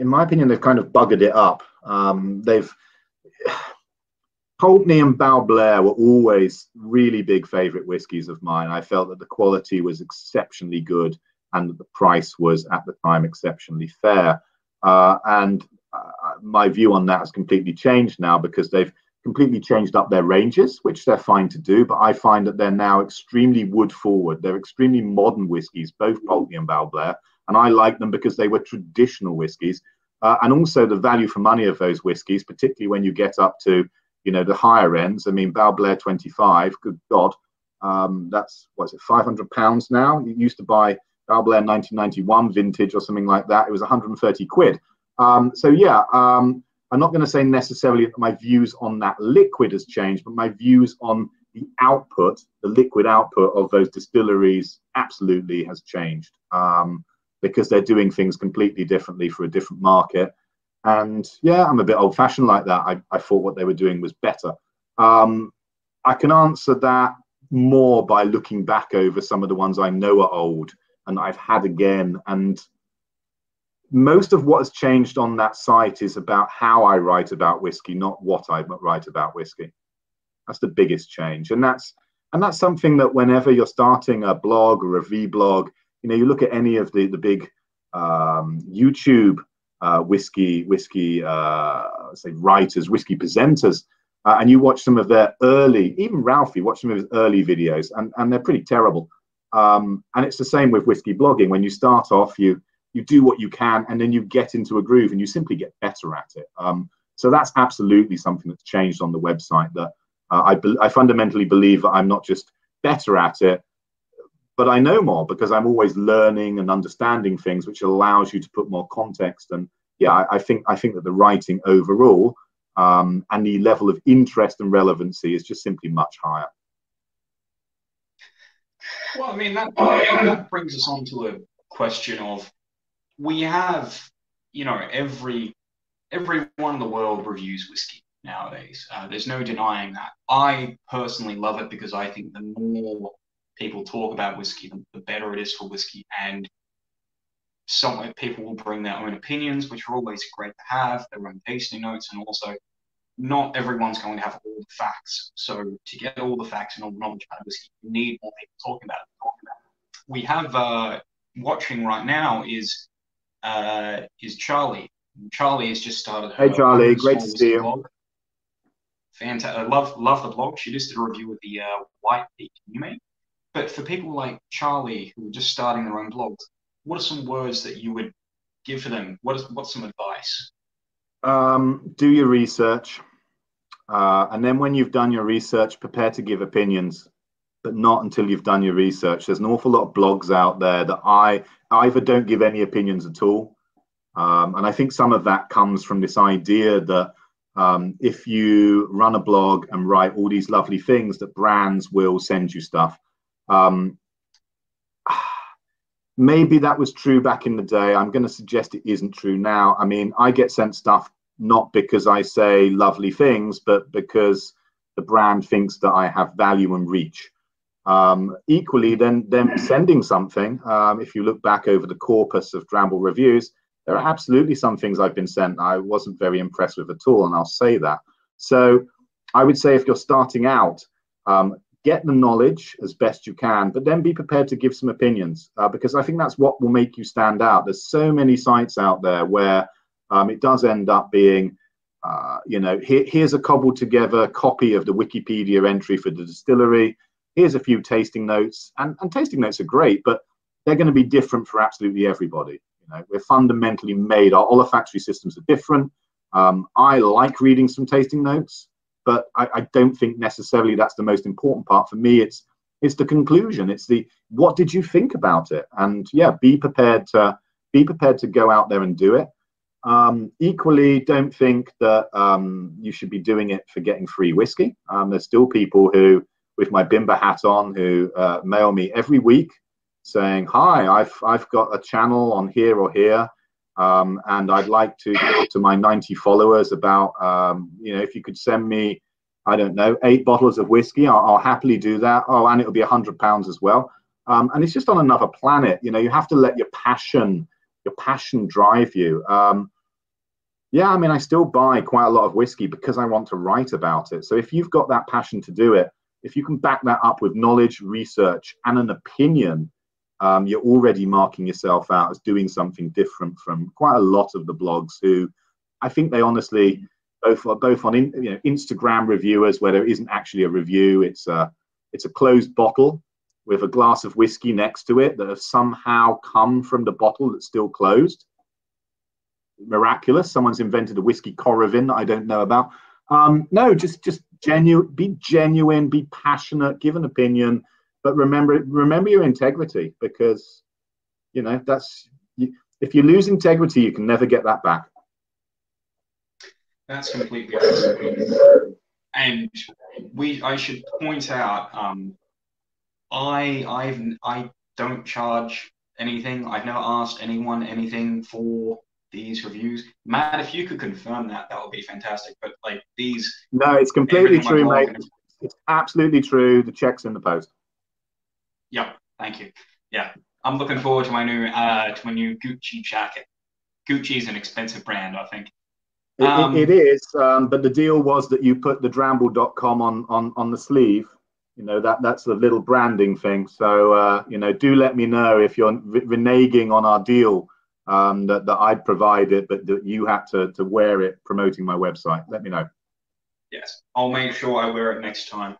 my opinion, they've kind of buggered it up. Pulteney and Balblair were always really big favorite whiskies of mine. I felt that the quality was exceptionally good and that the price was at the time exceptionally fair. My view on that has completely changed now, because they've completely changed up their ranges, which they're fine to do, but I find that they're now extremely wood forward. They're extremely modern whiskies, both Pulteney and Balblair, and I like them because they were traditional whiskies. And also the value for money of those whiskies, particularly when you get up to the higher ends. I mean, Balblair 25, good God, that's, what is it, £500 now? You used to buy Balblair 1991 vintage or something like that. It was 130 quid. So yeah, I'm not going to say necessarily that my views on that liquid has changed, but my views on the output, the liquid output of those distilleries absolutely has changed, because they're doing things completely differently for a different market. And yeah, I'm a bit old fashioned like that. I thought what they were doing was better. I can answer that more by looking back over some of the ones I know are old and I've had again. And most of what has changed on that site is about how I write about whiskey, not what I write about whiskey. That's the biggest change. And that's something that whenever you're starting a blog or a vlog, you look at any of the big YouTube whiskey say writers, whiskey presenters, and you watch some of their early, even Ralphie, watch some of his early videos, and they're pretty terrible. And it's the same with whiskey blogging. When you start off, you do what you can, and then you get into a groove and you simply get better at it. So that's absolutely something that's changed on the website, that I fundamentally believe that I'm not just better at it, but I know more because I'm always learning and understanding things, which allows you to put more context. And yeah, I think that the writing overall and the level of interest and relevancy is just simply much higher. Well, I mean, that brings us on to a question of, we have, everyone in the world reviews whiskey nowadays. There's no denying that. I personally love it because I think the more people talk about whiskey, the better it is for whiskey. And some people will bring their own opinions, which are always great to have, their own tasting notes, and also not everyone's going to have all the facts. So to get all the facts and all the knowledge about whiskey, you need more people talking about it. We have watching right now is Charlie. Charlie has just started her. Hey Charlie, great to see you. Blog. Fantastic. Love the blog. She just did a review of the White Peak you made. But for people like Charlie who are just starting their own blogs, what are some words that you would give for them? What's some advice? Do your research, and then when you've done your research, prepare to give opinions, but not until you've done your research. There's an awful lot of blogs out there that I either don't give any opinions at all, and I think some of that comes from this idea that if you run a blog and write all these lovely things, that brands will send you stuff. Maybe that was true back in the day. I'm going to suggest it isn't true now. I mean, I get sent stuff not because I say lovely things, but because the brand thinks that I have value and reach. Equally, then them sending something, if you look back over the corpus of Dramble reviews, there are absolutely some things I've been sent I wasn't very impressed with at all, and I'll say that. So I would say if you're starting out, get the knowledge as best you can, but then be prepared to give some opinions, because I think that's what will make you stand out. There's so many sites out there where it does end up being, here's a cobbled together copy of the Wikipedia entry for the distillery. Here's a few tasting notes, and tasting notes are great, but they're going to be different for absolutely everybody. We're fundamentally made, our olfactory systems are different. I like reading some tasting notes, but I don't think necessarily that's the most important part. For me, it's the conclusion. It's the, what did you think about it? And yeah, be prepared to go out there and do it. Equally, don't think that you should be doing it for getting free whiskey. There's still people who, with my Bimber hat on, who mail me every week saying, hi, I've got a channel on here or here. And I'd like to talk to my 90 followers about, if you could send me, I don't know, 8 bottles of whiskey, I'll happily do that. Oh, and it'll be £100 as well. And it's just on another planet. You have to let your passion drive you. Yeah, I mean, I still buy quite a lot of whiskey because I want to write about it. So if you've got that passion to do it, if you can back that up with knowledge, research, and an opinion, you're already marking yourself out as doing something different from quite a lot of the blogs who, I think they honestly, both on Instagram reviewers where there isn't actually a review, it's a closed bottle with a glass of whiskey next to it that has somehow come from the bottle that's still closed. Miraculous. Someone's invented a whiskey Coravin that I don't know about. No, just genuine, be genuine, be passionate, give an opinion. But remember your integrity, because if you lose integrity, you can never get that back. That's completely true. And I should point out, I don't charge anything. I've never asked anyone anything for these reviews. Matt, if you could confirm that would be fantastic. But like these, no, it's completely true, mate. It's absolutely true. The check's in the post. Yeah, thank you. Yeah, I'm looking forward to my new Gucci jacket. Gucci is an expensive brand, I think. It is, but the deal was that you put the dramble.com on the sleeve. That's the little branding thing. So do let me know if you're reneging on our deal that I'd provide it, but that you had to wear it promoting my website. Let me know. Yes, I'll make sure I wear it next time.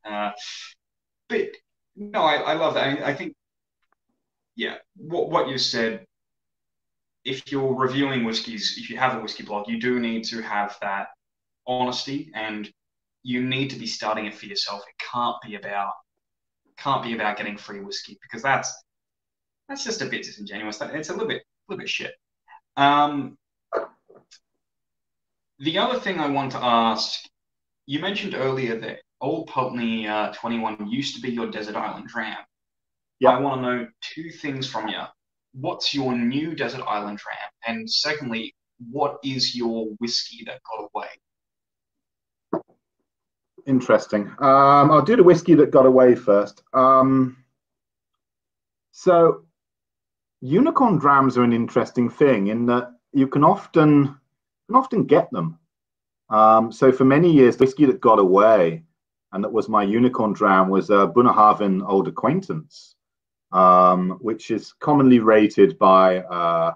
But no, I love that. I think, yeah, what you said, if you're reviewing whiskeys, if you have a whiskey blog, you do need to have that honesty. And you need to be starting it for yourself. It can't be about getting free whiskey, because that's just a bit disingenuous. It's a little bit shit. The other thing I want to ask, you mentioned earlier that Old Pulteney 21 used to be your desert island dram. Yep. I want to know two things from you. What's your new desert island dram? And secondly, what is your whiskey that got away? Interesting. I'll do the whiskey that got away first. So unicorn drams are an interesting thing in that you can often get them. So for many years, the whiskey that got away, and that was my unicorn dram, was Bunnahabhain Old Acquaintance, which is commonly rated by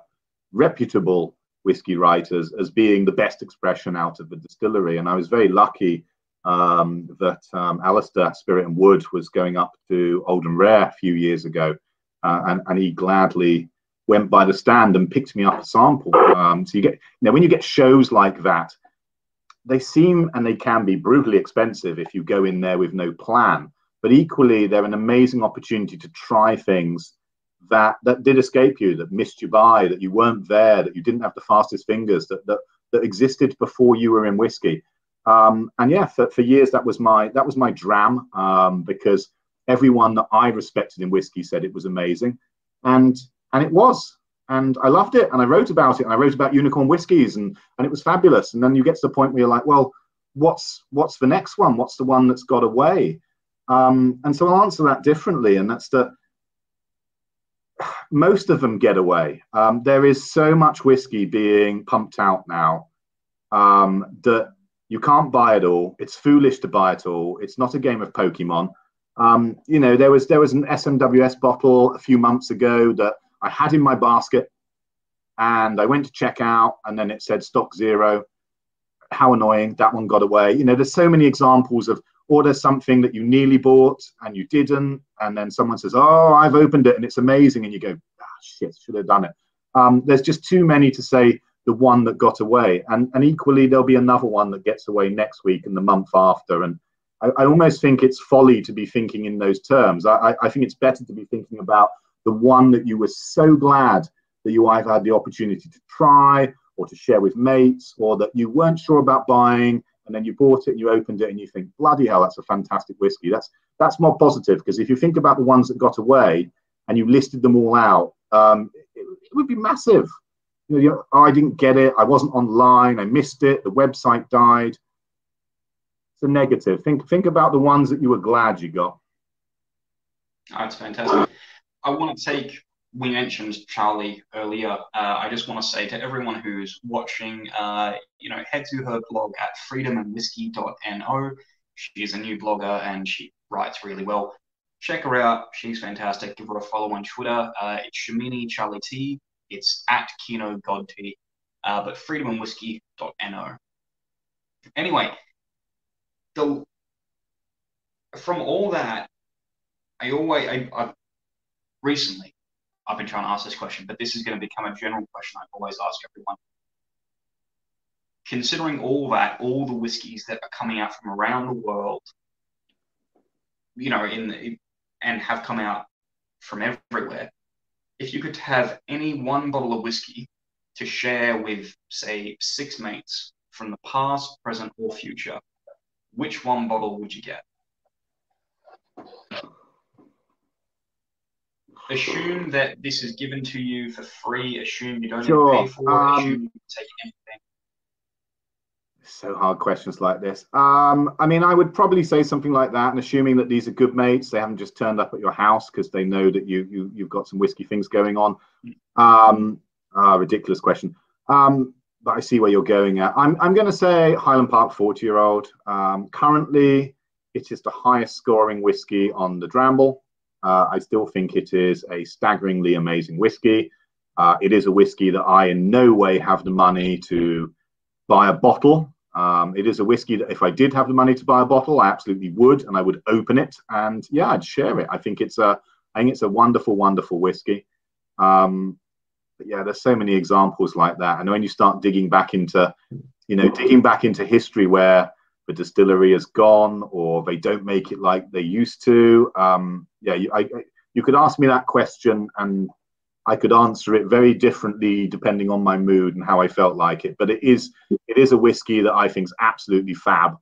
reputable whiskey writers as being the best expression out of the distillery. And I was very lucky that Alistair Spirit and Wood was going up to Oldham Rare a few years ago, and he gladly went by the stand and picked me up a sample. So you get, when you get shows like that, they seem and they can be brutally expensive if you go in there with no plan. But equally, they're an amazing opportunity to try things that did escape you, that missed you by, that you weren't there, that you didn't have the fastest fingers, that existed before you were in whiskey. And yeah, for years that was my dram, because everyone that I respected in whiskey said it was amazing, and it was, and I loved it, and I wrote about it, and I wrote about unicorn whiskies, and it was fabulous. And then you get to the point where you're like, well, what's the next one? What's the one that's got away? And so I'll answer that differently, and that's that most of them get away. There is so much whiskey being pumped out now that you can't buy it all. It's foolish to buy it all. It's not a game of Pokemon. There was an SMWS bottle a few months ago that I had in my basket, and I went to check out, and then it said stock zero. How annoying. That one got away. There's so many examples of, or there's something that you nearly bought and you didn't, and then someone says, oh, I've opened it and it's amazing, and you go, shit, should have done it. There's just too many to say the one that got away, and equally there'll be another one that gets away next week and the month after. And I almost think it's folly to be thinking in those terms. I think it's better to be thinking about the one that you were so glad that you either had the opportunity to try or to share with mates, or that you weren't sure about buying, and then you bought it and you opened it and you think, bloody hell, that's a fantastic whiskey. That's more positive, because if you think about the ones that got away and you listed them all out, it would be massive. Oh, I didn't get it, I wasn't online, I missed it, the website died. It's a negative. Think about the ones that you were glad you got. Oh, that's fantastic. I want to take, we mentioned Charlie earlier. I just want to say to everyone who's watching, head to her blog at freedomandwhisky.no. She's a new blogger and she writes really well. Check her out. She's fantastic. Give her a follow on Twitter. It's ShaminiCharlie T. It's at KinoGodT, but freedomandwhisky.no. Anyway, from all that, recently, I've been trying to ask this question, but this is going to become a general question I always ask everyone. Considering all that, all the whiskies that are coming out from around the world, and have come out from everywhere, if you could have any one bottle of whiskey to share with, say, 6 mates from the past, present, or future, which one bottle would you get? Assume that this is given to you for free. Assume you don't even pay for it. Assume you can take anything. So hard questions like this. I would probably say something like that, and assuming that these are good mates, they haven't just turned up at your house because they know that you've got some whiskey things going on. Ridiculous question. But I see where you're going at. I'm going to say Highland Park 40-year-old. Currently, it is the highest scoring whiskey on the Dramble. I still think it is a staggeringly amazing whiskey. It is a whiskey that I in no way have the money to buy a bottle. It is a whiskey that if I did have the money to buy a bottle, I absolutely would, and I would open it, and yeah, I'd share it. I think it's a wonderful, wonderful whiskey. But yeah, there's so many examples like that. And when you start digging back into history, where the distillery has gone or they don't make it like they used to. Yeah, you could ask me that question and I could answer it very differently depending on my mood and how I felt like it. But it is a whiskey that I think is absolutely fab.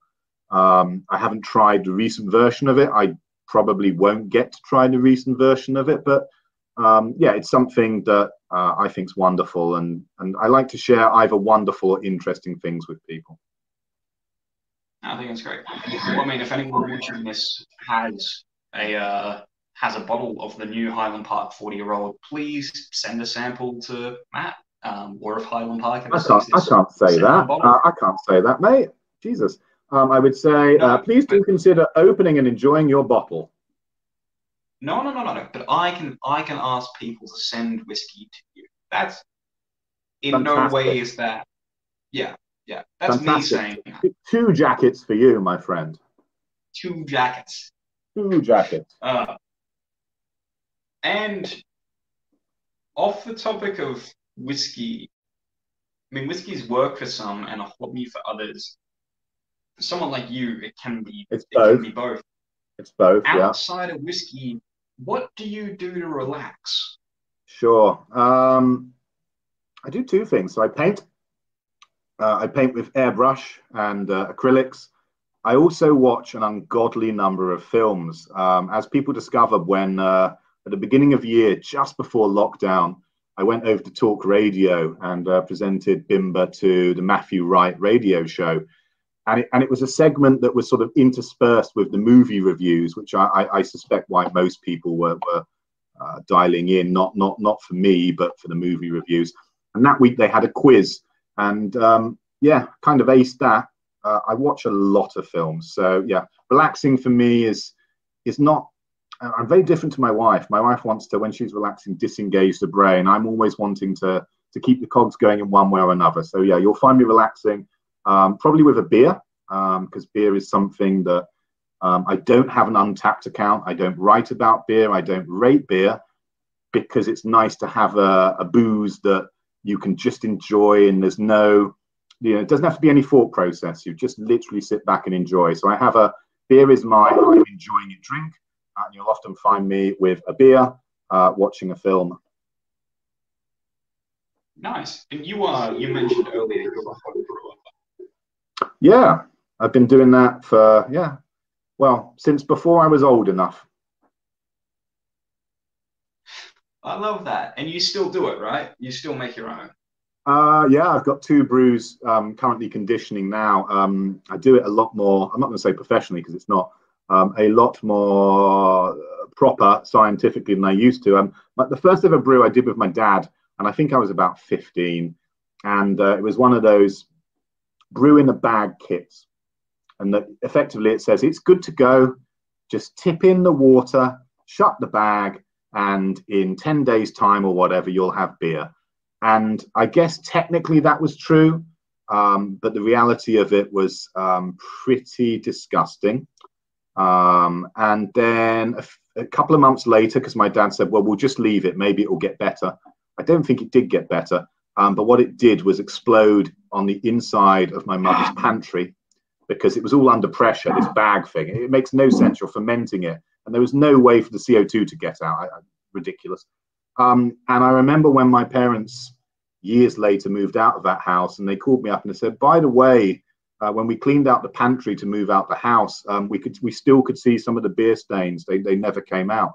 I haven't tried the recent version of it. I probably won't get to try the recent version of it, but yeah, it's something that I think is wonderful, and I like to share either wonderful or interesting things with people. I think it's great. Well, I mean, if anyone watching this has a bottle of the new Highland Park 40-year-old, please send a sample to Matt, or if Highland Park ever sees this, I can't say that. bottle. I can't say that, mate. Jesus. I would say, No, please do consider opening and enjoying your bottle. No. But I can ask people to send whiskey to you. That's in Fantastic. no way is that. Yeah. That's Fantastic. me saying. 2 jackets for you, my friend. 2 jackets. 2 jackets. And off the topic of whiskey, I mean, whiskey's work for some and a hobby for others. For someone like you, it can be both. It's both. Outside of whiskey, what do you do to relax? Sure. I do 2 things. So I paint. I paint with airbrush and acrylics. I also watch an ungodly number of films. As people discovered when, at the beginning of the year, just before lockdown, I went over to Talk Radio and presented Bimber to the Matthew Wright radio show. And it was a segment that was sort of interspersed with the movie reviews, which I suspect why most people were dialing in, not for me, but for the movie reviews. And that week they had a quiz. And yeah, kind of aced that. I watch a lot of films. So yeah, relaxing for me is not, I'm very different to my wife. My wife wants to, when she's relaxing, disengage the brain. I'm always wanting to keep the cogs going in one way or another. So yeah, you'll find me relaxing, probably with a beer, because beer is something that I don't have an Untapped account. I don't write about beer. I don't rate beer, because it's nice to have a booze that you can just enjoy, and there's no, it doesn't have to be any thought process. You just literally sit back and enjoy. So I have beer is my I'm enjoying a drink, and you'll often find me with a beer, watching a film. Nice. And you mentioned earlier you're a home brewer. Yeah, I've been doing that for, well, since before I was old enough. I love that. And you still do it, right? You still make your own. Yeah, I've got 2 brews currently conditioning now. I do it a lot more, I'm not going to say professionally because it's not, a lot more proper scientifically than I used to. But the first ever brew I did with my dad, and I think I was about 15, and it was one of those brew in a bag kits. And that effectively it says it's good to go, just tip in the water, shut the bag, and in 10 days time or whatever, you'll have beer. And I guess technically that was true, but the reality of it was pretty disgusting. And then a couple of months later, because my dad said, well, we'll just leave it, maybe it will get better. I don't think it did get better, but what it did was explode on the inside of my mother's pantry, because it was all under pressure, this bag thing. It makes no sense. You're fermenting it, and there was no way for the CO2 to get out. Ridiculous. And I remember when my parents, years later, moved out of that house, and they called me up and they said, by the way, when we cleaned out the pantry to move out the house, we still could see some of the beer stains. They never came out,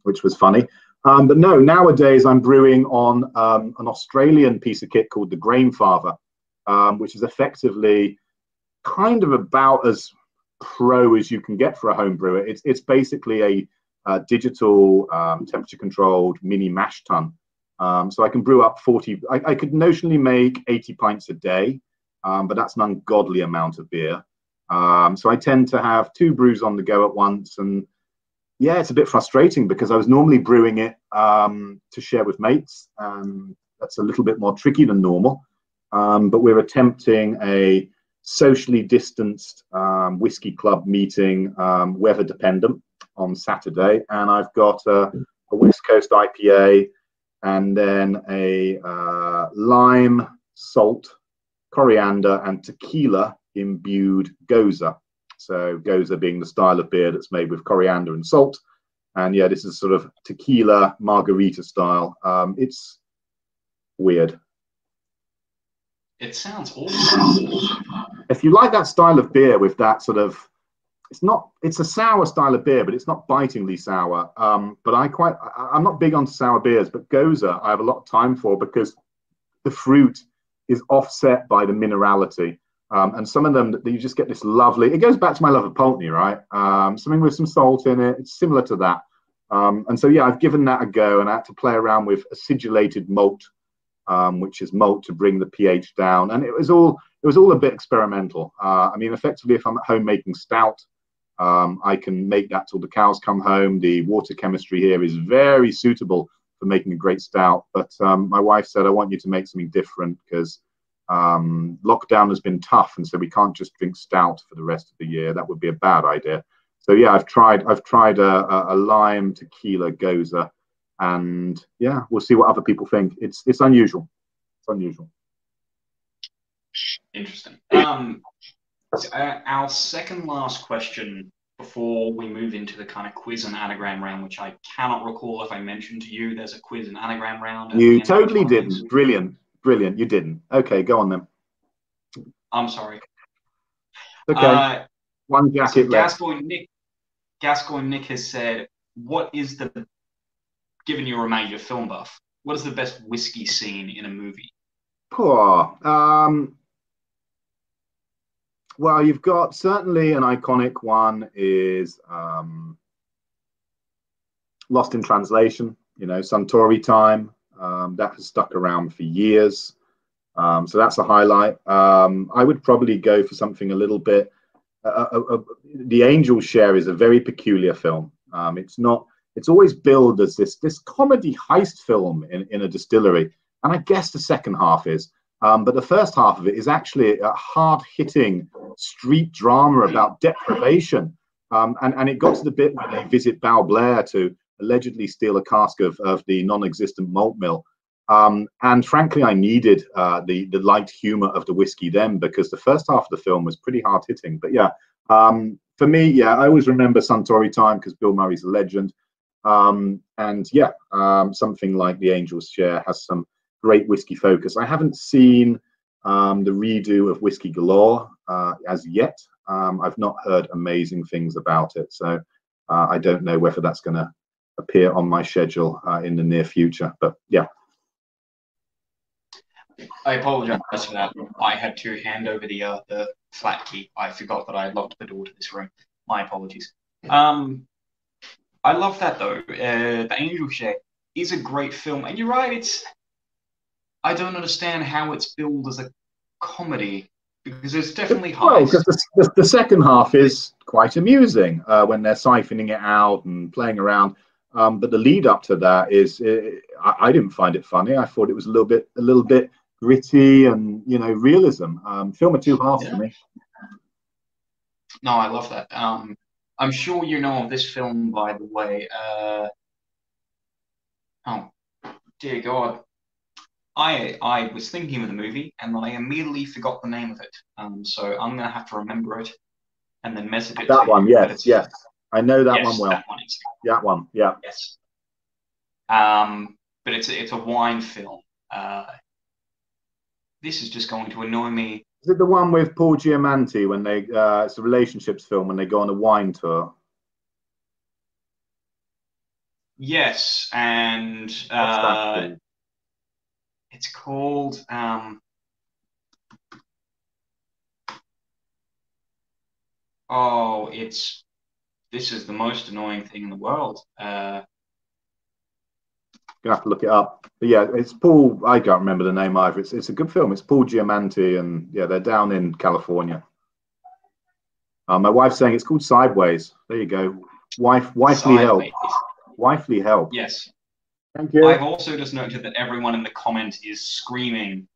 which was funny. But no, nowadays I'm brewing on an Australian piece of kit called the Grainfather, which is effectively kind of about as pro as you can get for a home brewer. It's basically a digital temperature controlled mini mash tun. So I can brew up 40, I could notionally make 80 pints a day, but that's an ungodly amount of beer. So I tend to have 2 brews on the go at once. And yeah, it's a bit frustrating because I was normally brewing it to share with mates. That's a little bit more tricky than normal. But we're attempting a socially distanced whiskey club meeting, weather dependent, on Saturday. And I've got a West Coast IPA, and then a lime, salt, coriander, and tequila imbued goza. So goza being the style of beer that's made with coriander and salt. And yeah, this is sort of tequila margarita style. It's weird. It sounds awesome. If you like that style of beer with that sort of, it's a sour style of beer, but it's not bitingly sour. But I'm not big on sour beers, but goza I have a lot of time for because the fruit is offset by the minerality. And some of them, you just get this lovely, it goes back to my love of Pulteney, right? Something with some salt in it. It's similar to that. And so, yeah, I've given that a go, and I had to play around with acidulated malt, which is malt to bring the pH down. And it was all a bit experimental. I mean, effectively, if I'm at home making stout, I can make that till the cows come home. The water chemistry here is very suitable for making a great stout. But my wife said, I want you to make something different because lockdown has been tough, and so we can't just drink stout for the rest of the year. That would be a bad idea. So yeah, I've tried a lime tequila goza, and yeah, we'll see what other people think. It's unusual. It's unusual. Interesting. So, our second last question before we move into the kind of quiz and anagram round, which I cannot recall if I mentioned to you, there's a quiz and anagram round. You totally didn't. Brilliant. You didn't. Okay, go on then. I'm sorry. Okay. One jacket so left. GascoyneNick has said, what is the, given you're a major film buff, what is the best whiskey scene in a movie? Poor. Well, you've got certainly an iconic one is Lost in Translation, Suntory time. That has stuck around for years. So that's a highlight. I would probably go for something a little bit. The Angel's Share is a very peculiar film. It's always billed as this comedy heist film in a distillery. And I guess the second half is. But the first half of it is actually a hard-hitting street drama about deprivation. And it got to the bit where they visit Balblair to allegedly steal a cask of the non-existent malt mill. And frankly, I needed the light humor of the whiskey then, because the first half of the film was pretty hard-hitting. But yeah, for me, yeah, I always remember Suntory time because Bill Murray's a legend. And yeah, something like The Angel's Share has some great whiskey focus. I haven't seen the redo of Whiskey Galore as yet. I've not heard amazing things about it, so I don't know whether that's going to appear on my schedule in the near future. But yeah. I apologize for that. I had to hand over the flat key. I forgot that I had locked the door to this room. My apologies. I love that though. The Angel's Share is a great film, and you're right. I don't understand how it's billed as a comedy because it's definitely high. Well, because the second half is quite amusing when they're siphoning it out and playing around. But the lead up to that is, I didn't find it funny. I thought it was a little bit gritty and realism. Film of two halves for me. No, I love that. I'm sure you know of this film, by the way. Oh, dear God. I was thinking of the movie and I immediately forgot the name of it. So I'm going to have to remember it and then message it to you. That one, yes. I know that one well. That one, yeah. Yes. But it's a wine film. This is just going to annoy me. Is it the one with Paul Giamatti when it's a relationships film when they go on a wine tour? Yes, and it's called this is the most annoying thing in the world. Gonna have to look it up. But yeah, it's Paul. I can't remember the name either. It's a good film. It's Paul Giamatti, and yeah, they're down in California. My wife's saying it's called Sideways. There you go. Wifely help. Wifely help. Yes. Thank you. I've also just noted that everyone in the comments is screaming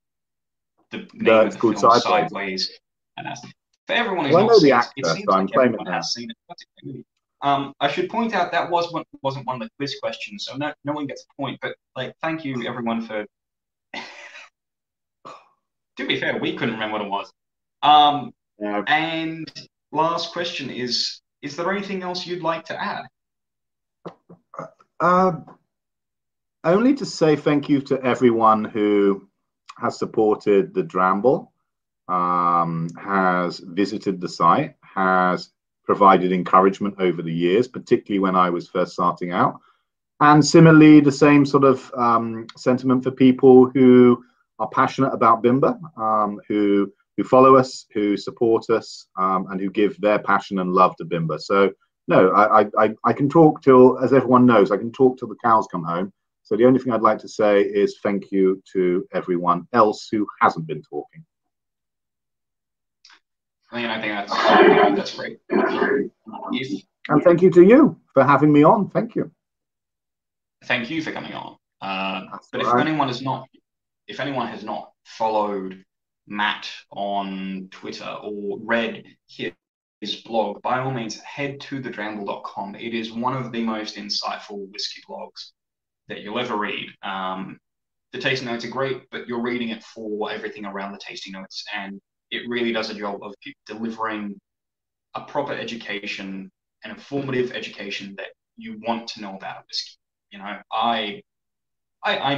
the name of the film Sideways. And for everyone who's not seen it, it seems like everyone has seen it. I should point out that wasn't one of the quiz questions, so no one gets a point. But thank you everyone for. To be fair, we couldn't remember what it was. And last question is there anything else you'd like to add? Only to say thank you to everyone who has supported the Dramble, has visited the site, has provided encouragement over the years, particularly when I was first starting out. And similarly, the same sort of sentiment for people who are passionate about Bimber, who follow us, who support us, and who give their passion and love to Bimber. So no, I can talk till, as everyone knows, I can talk till the cows come home. So the only thing I'd like to say is thank you to everyone else who hasn't been talking. I think that's great. And thank you to you for having me on. Thank you. Thank you for coming on. But if anyone has not followed Matt on Twitter or read his blog, by all means, head to thedramble.com. It is one of the most insightful whiskey blogs that you'll ever read. The tasting notes are great, but you're reading it for everything around the tasting notes, and it really does a job of delivering a proper education, an informative education that you want to know about whiskey. You know, I'm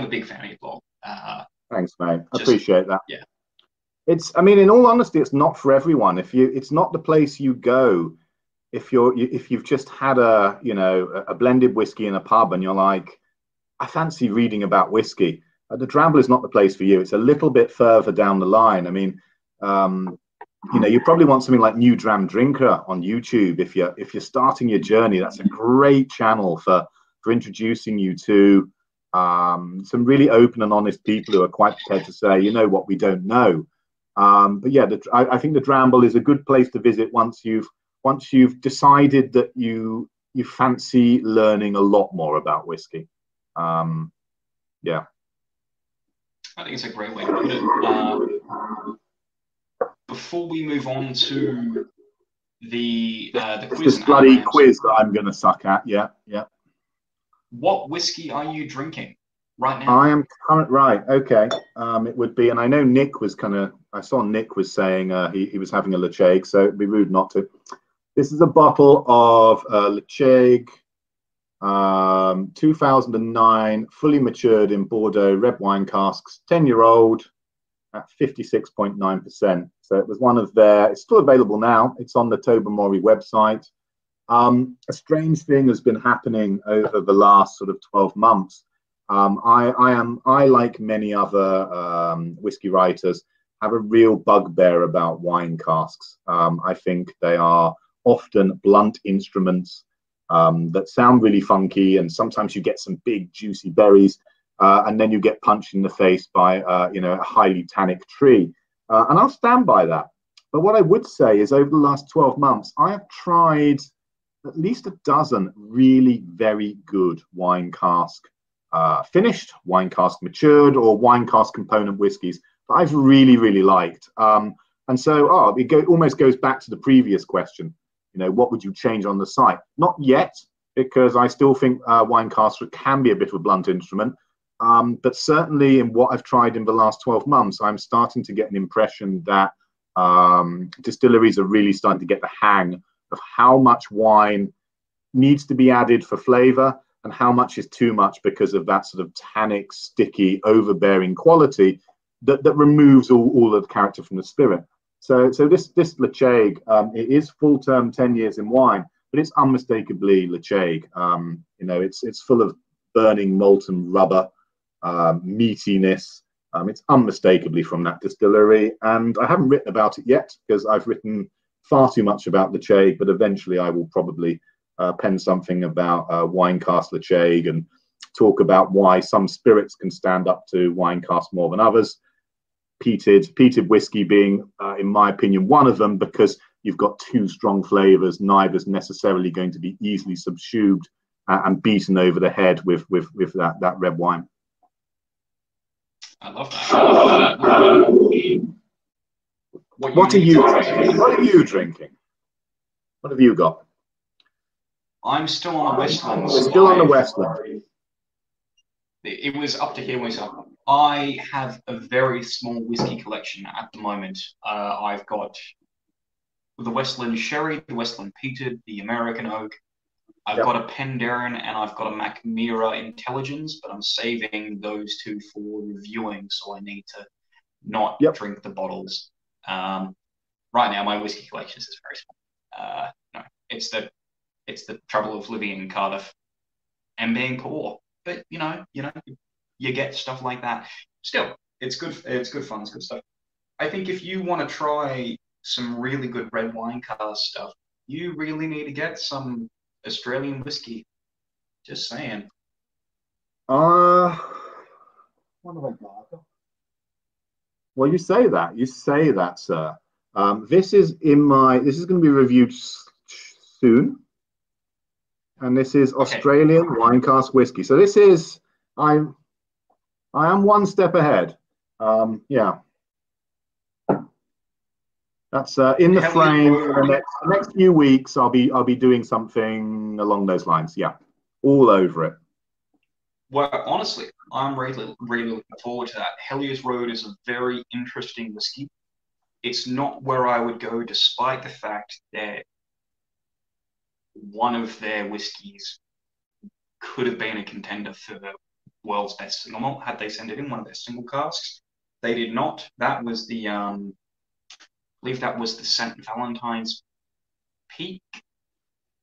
a big fan of your blog. Thanks, mate. I appreciate that. Yeah. I mean, in all honesty, it's not for everyone. It's not the place you go if you've just had a blended whiskey in a pub and you're like, I fancy reading about whiskey. The Dramble is not the place for you. It's a little bit further down the line. I mean, you probably want something like New Dram Drinker on YouTube if you're starting your journey. That's a great channel for introducing you to some really open and honest people who are quite prepared to say, you know what, we don't know. But yeah, I think the Dramble is a good place to visit once you've decided that you fancy learning a lot more about whiskey. Yeah. I think it's a great way to put it. Before we move on to the quiz, this bloody quiz that I'm going to suck at. Yeah. What whiskey are you drinking right now? I am right. Okay. It would be, and I know Nick was I saw Nick was saying he was having a Lecheg, so it'd be rude not to. This is a bottle of Lecheg 2009, fully matured in Bordeaux red wine casks, 10-year-old at 56.9%. So it was one of it's still available now. It's on the Tobermory website. A strange thing has been happening over the last sort of 12 months. I like many other whiskey writers, have a real bugbear about wine casks. I think they are often blunt instruments that sound really funky, and sometimes you get some big juicy berries, and then you get punched in the face by a highly tannic tree. And I'll stand by that. But what I would say is over the last 12 months, I have tried at least a dozen really very good wine cask finished, wine cask matured, or wine cask component whiskies that I've really, really liked. And so it almost goes back to the previous question. What would you change on the site? Not yet, because I still think wine casks can be a bit of a blunt instrument. But certainly in what I've tried in the last 12 months, I'm starting to get an impression that distilleries are really starting to get the hang of how much wine needs to be added for flavor and how much is too much because of that sort of tannic, sticky, overbearing quality that removes all of the character from the spirit. So this Lecheg, it is full term 10 years in wine, but it's unmistakably Lecheg. It's full of burning molten rubber, meatiness. It's unmistakably from that distillery, and I haven't written about it yet because I've written far too much about Lecheg, but eventually I will probably pen something about wine cask Lecheg and talk about why some spirits can stand up to wine cask more than others. Peated whiskey being, in my opinion, one of them, because you've got two strong flavors, neither's necessarily going to be easily subsumed and beaten over the head with that red wine. I love that. What are you drinking? What have you got? I'm still on the Westland. Still on the Westland. It was up to here myself. I have a very small whiskey collection at the moment. I've got with the Westland Sherry, the Westland Peated, the American Oak. I've Yep. got a Penderyn and I've got a Macmira Intelligence, but I'm saving those two for reviewing, so I need to not drink the bottles. Right now, my whiskey collection is very small. No, it's the trouble of living in Cardiff and being poor. But you get stuff like that. Still, it's good. It's good fun. It's good stuff. I think if you want to try some really good red wine cask stuff, you really need to get some Australian whiskey. Just saying. What have I got? Well, you say that, sir. This is going to be reviewed soon, and this is Australian wine cask whiskey. So this is I am one step ahead. Yeah, that's in the frame for the next few weeks. I'll be doing something along those lines. Yeah, all over it. Well, honestly, I'm really, really looking forward to that. Hellier's Road is a very interesting whiskey. It's not where I would go, despite the fact that one of their whiskies could have been a contender for the world's best single malt had they sent it in one of their single casks. They did not. That was the, I believe that was the St. Valentine's Peak.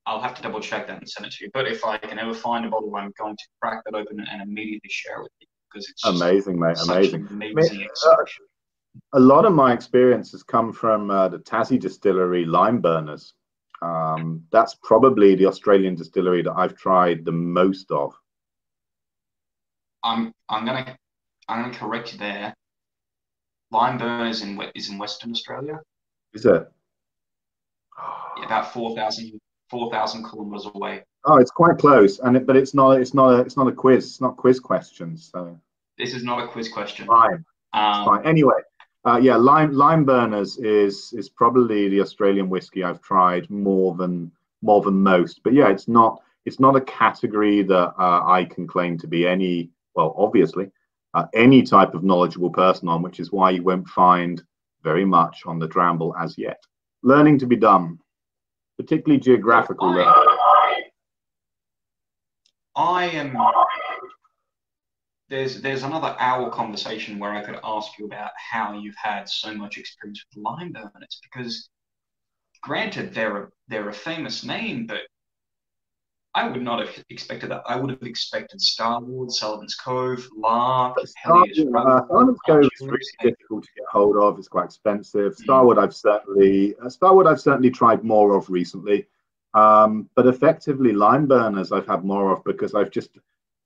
I'll have to double check that and send it to you. But if I can ever find a bottle, I'm going to crack that open and immediately share it with you, because it's just amazing, mate. Amazing. Amazing a lot of my experience has come from the Tassie distillery Lime Burners. That's probably the Australian distillery that I've tried the most of. I'm gonna correct you there. Lime Burners is in Western Australia. Is it? Yeah, about 4,000 kilometers away. Oh, it's quite close, but it's not a quiz. It's not quiz questions. So this is not a quiz question. Fine. Fine. Anyway, yeah, Lime Burners is probably the Australian whiskey I've tried more than most. But yeah, it's not a category that I can claim to be obviously any type of knowledgeable person on, which is why you won't find very much on the Dramble as yet. Learning to be done, particularly geographical learning. There's another hour conversation where I could ask you about how you've had so much experience with lime burners, because granted they're a famous name, but I would not have expected that. I would have expected Starward, Sullivan's Cove, Lark, Sullivan's Cove is really difficult to get hold of. It's quite expensive. Starward I've certainly tried more of recently, but effectively Lime Burners I've had more of because I've just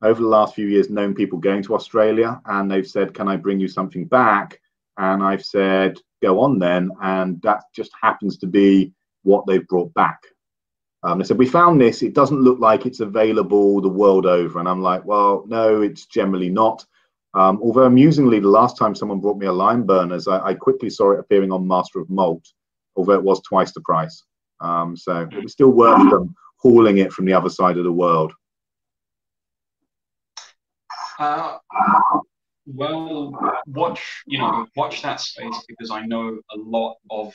over the last few years known people going to Australia and they've said, "Can I bring you something back?" And I've said, "Go on then," and that just happens to be what they've brought back. They said, "We found this. It doesn't look like it's available the world over." And I'm like, well, no, it's generally not. Although amusingly, the last time someone brought me a Lime Burners, I quickly saw it appearing on Master of Malt, although it was twice the price. So it was still worth them hauling it from the other side of the world. Well, watch that space, because I know a lot of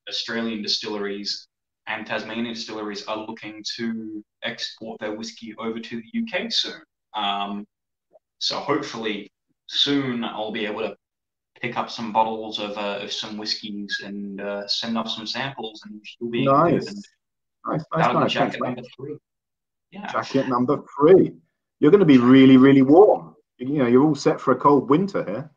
Australian distilleries and Tasmanian distilleries are looking to export their whiskey over to the UK soon. So hopefully soon I'll be able to pick up some bottles of some whiskies and send off some samples, and you'll be nice. Nice. Jacket number 3. Yeah. Jacket number 3. You're going to be really, really warm. You're all set for a cold winter here.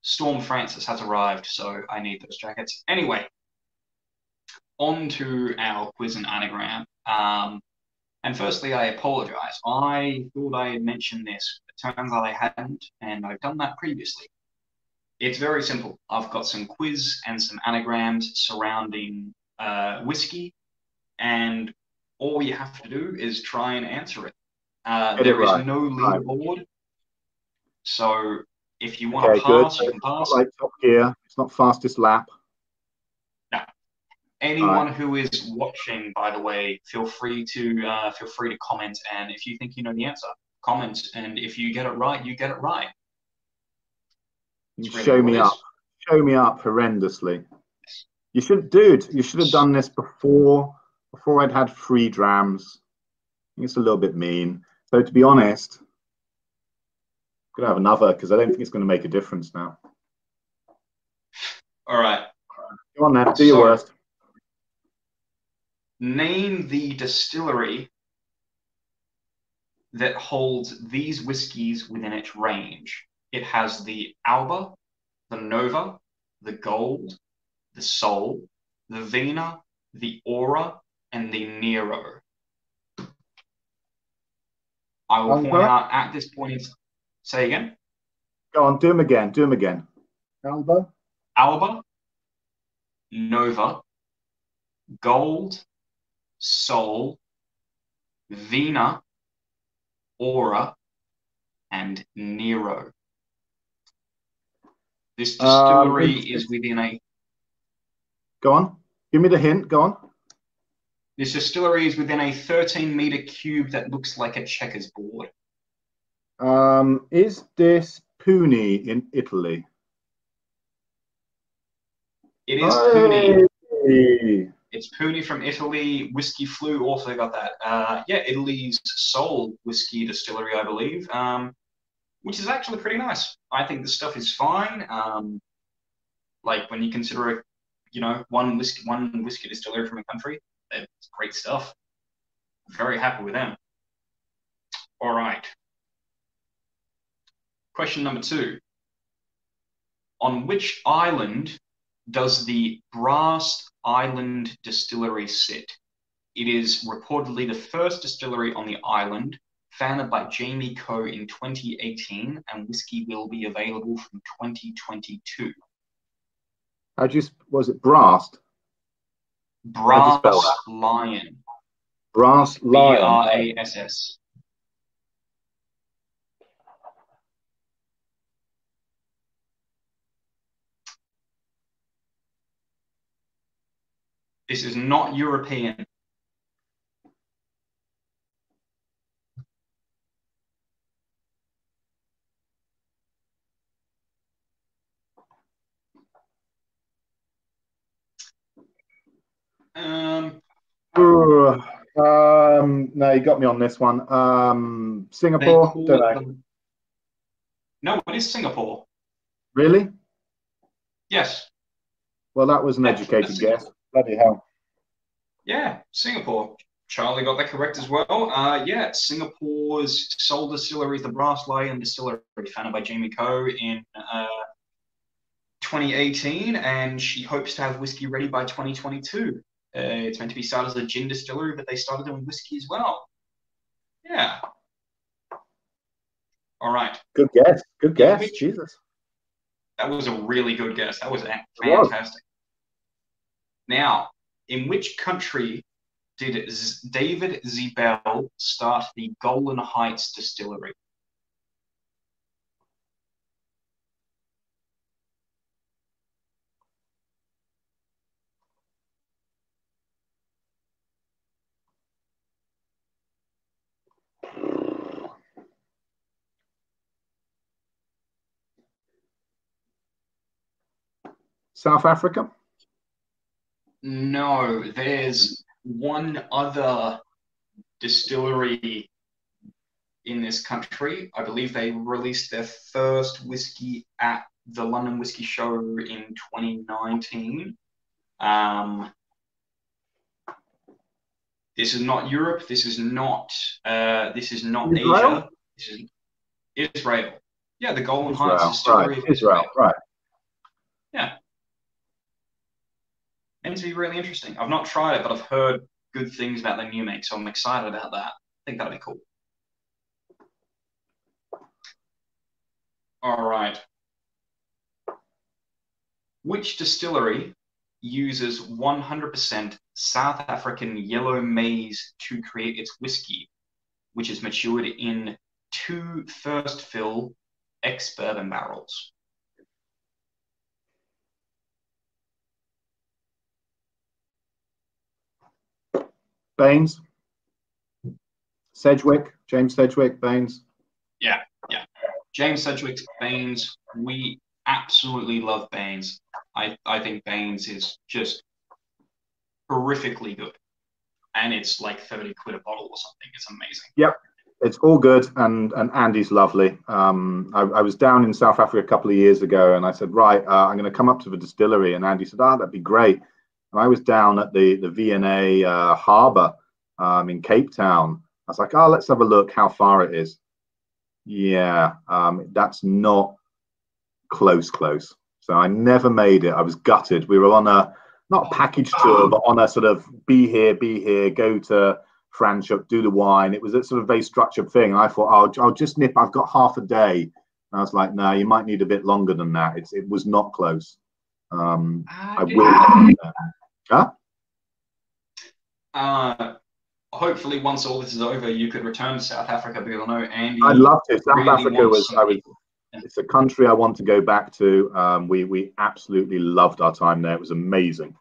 Storm Francis has arrived, so I need those jackets. Anyway, on to our quiz and anagram. And firstly, I apologize. I thought I had mentioned this. It turns out I hadn't, and I've done that previously. It's very simple. I've got some quiz and some anagrams surrounding whiskey, and all you have to do is try and answer it. There is no leaderboard, so if you want to pass, you can pass. It's not like Top Gear. It's not fastest lap. No. Anyone who is watching, by the way, feel free to comment, and if you think you know the answer, comment, and if you get it right, you get it right. Show me up. show me up horrendously. You should, dude. You should have done this before I'd had 3 drams. I think it's a little bit mean. So to be honest, I'm gonna have another because I don't think it's going to make a difference now. All right. Go on then. Do your worst. Name the distillery that holds these whiskies within its range. It has the Alba, the Nova, the Gold, the Sol, the Vina, the Aura, and the Nero. I will point out at this point. Say again. Go on. Do them again. Do them again. Alba, Nova, Gold, Sol, Vina, Aura, and Nero. This distillery is within a... Go on. Give me the hint. Go on. This distillery is within a 13-meter cube that looks like a checkers board. Is this Puni in Italy? It is Puni. It's Puni from Italy. Whiskey Flu also got that. Yeah, Italy's Sol whiskey distillery, I believe, which is actually pretty nice. I think the stuff is fine. Like when you consider it, you know, one whiskey distillery from a country, it's great stuff. Very happy with them. All right. Question number 2. On which island does the Brass Island Distillery sit? It is reportedly the first distillery on the island, founded by Jamie Coe in 2018, and whiskey will be available from 2022. Was it Brass? Brass Lion. Brass Lion. Brass. This is not European. No, you got me on this one. Singapore? No, it is Singapore. Really? Yes. Well, that was an educated guess. Bloody hell. Yeah, Singapore. Charlie got that correct as well. Yeah, Singapore's sole distillery is the Brass Lion Distillery, founded by Jamie Coe in 2018, and she hopes to have whiskey ready by 2022. It's meant to be started as a gin distillery, but they started doing whiskey as well. Yeah. All right. Good guess. Good guess. Jesus. That was a really good guess. That was fantastic. Now, in which country did David Zebel start the Golden Heights Distillery? South Africa? No, there's one other distillery in this country. I believe they released their first whiskey at the London Whiskey Show in 2019. This is not Europe. This is not Israel? Asia. This is Israel. Yeah, the Golden Heights Distillery. Right. Israel, right. Yeah. Meant to be really interesting. I've not tried it, but I've heard good things about the new make, so I'm excited about that. I think that'll be cool. All right. Which distillery uses 100% South African yellow maize to create its whiskey, which is matured in 2 first fill ex-bourbon barrels? Baines, Sedgwick, James Sedgwick, Baines. Yeah. James Sedgwick, Baines. We absolutely love Baines. I think Baines is just horrifically good. And it's like 30 quid a bottle or something. It's amazing. Yep. It's all good, and Andy's lovely. I was down in South Africa a couple of years ago, and I said, right, I'm going to come up to the distillery, and Andy said, that'd be great. And I was down at the V&A harbour in Cape Town. I was like, oh, let's have a look how far it is. Yeah, that's not close. So I never made it. I was gutted. We were on a not a package tour, but on a sort of be here, go to Franschhoek, do the wine. It was a sort of very structured thing. And I thought, I'll just nip. I've got half a day. And I was like, no, you might need a bit longer than that. It was not close. I will. Hopefully, once all this is over, you could return to South Africa, because I know Andy. I'd love to. South really Africa it's a country I want to go back to. We absolutely loved our time there. It was amazing.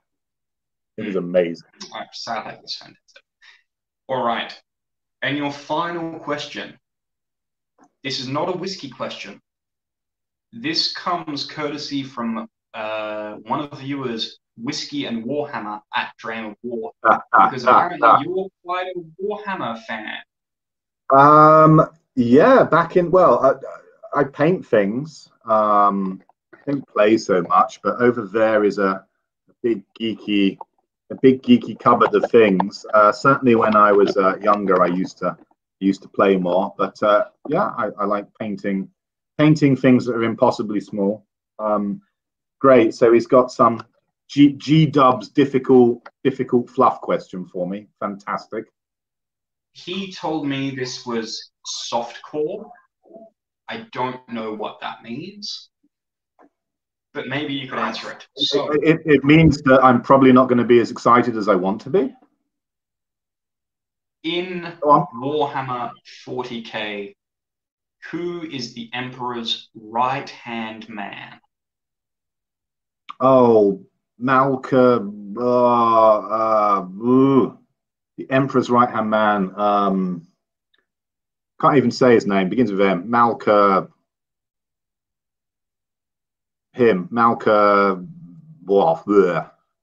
It was amazing. South Africa's fantastic. All right. And your final question. This is not a whiskey question. This comes courtesy from one of the viewers, Whisky and Warhammer at Dramble War, because apparently you're quite a Warhammer fan. Yeah, I paint things. I don't play so much, but over there is a big geeky cupboard of things. Certainly, when I was younger, I used to play more. But yeah, I like painting things that are impossibly small. Great. So he's got some G-Dub's difficult fluff question for me. Fantastic. He told me this was softcore. I don't know what that means, but maybe you could answer it. So, it means that I'm probably not going to be as excited as I want to be. In Warhammer 40k, who is the Emperor's right-hand man? Oh, Malka, the Emperor's right-hand man. Can't even say his name. Begins with M. Malka. Malka.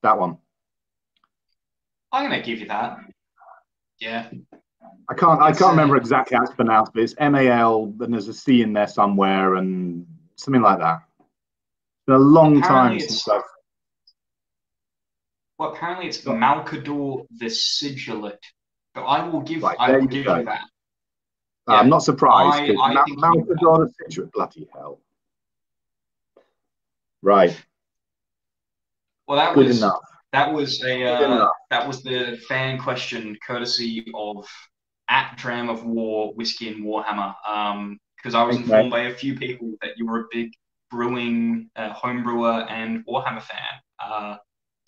That one. I'm gonna give you that. Yeah. I can't remember exactly how it's pronounced, but it's M-A-L, and there's a C in there somewhere, and something like that. It's been a long time since I've. Well, apparently it's Malkador the Sigilate, but I will give you that. Yeah, I'm not surprised, because Malkador the Sigilate, bloody hell. Right. Well, that Good was enough. That was the fan question, courtesy of @Dram of War, Whisky and Warhammer. Because I was informed by a few people that you were a big brewing homebrewer and Warhammer fan.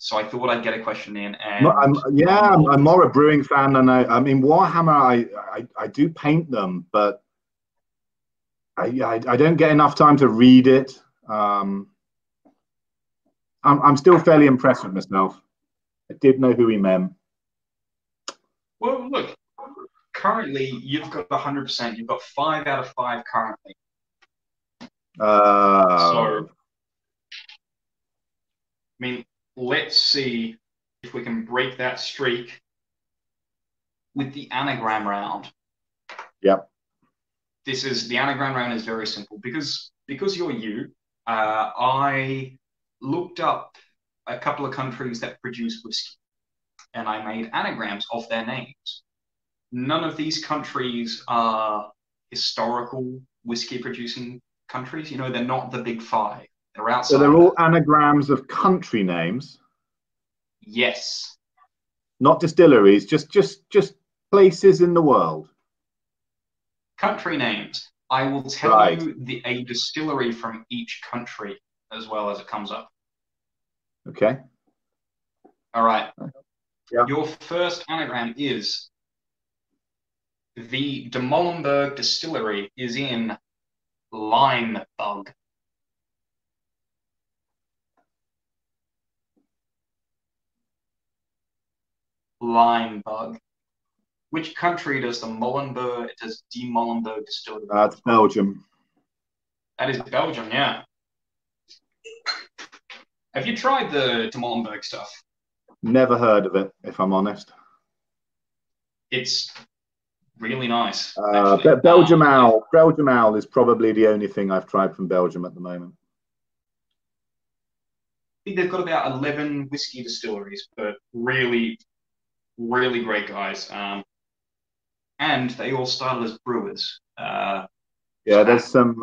So I thought I'd get a question in. And I'm more a brewing fan than I mean Warhammer. I do paint them, but I don't get enough time to read it. I'm still fairly impressed with myself. I did know who he meant. Well, look, currently you've got 100%. You've got 5 out of 5 currently. So, I mean, let's see if we can break that streak with the anagram round. Yep. The anagram round is very simple because you're you. I looked up a couple of countries that produce whiskey, and I made anagrams of their names. None of these countries are historical whiskey producing countries. You know, they're not the big 5. They're outside. So they're all anagrams of country names? Yes. Not distilleries, just places in the world. Country names. I will tell you a distillery from each country as well as it comes up. Okay. All right. Yeah. Your first anagram is the De Molenbeek distillery is in Limebug. Limebug. Which country does De Molenbeek distillery? That's Belgium. That is Belgium, yeah. Have you tried the Dramble stuff? Never heard of it, if I'm honest. It's really nice, actually. Belgium Owl is probably the only thing I've tried from Belgium at the moment. I think they've got about 11 whiskey distilleries, but really, really great guys. And they all started as brewers. Yeah, there's some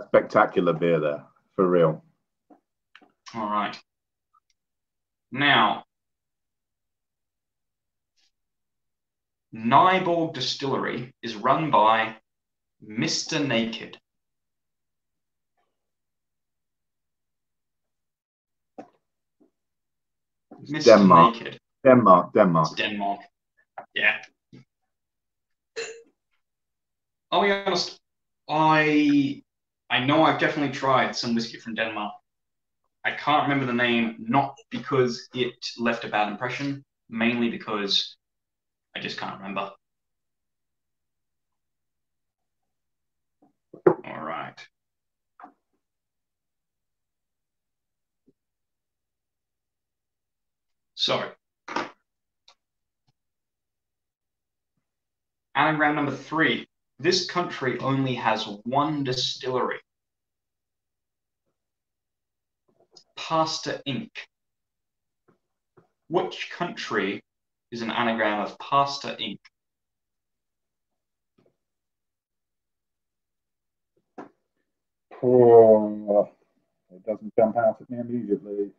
spectacular beer there, for real. All right. Now, Nyborg Distillery is run by Mr. Naked. Mr. Denmark. Naked. Denmark. It's Denmark. Yeah. I'll be honest, I know I've definitely tried some whiskey from Denmark. I can't remember the name, not because it left a bad impression, mainly because I just can't remember. All right. So, anagram number 3. This country only has one distillery. Pasta Inc. Which country is an anagram of Pasta Inc.? Oh, it doesn't jump out at me immediately.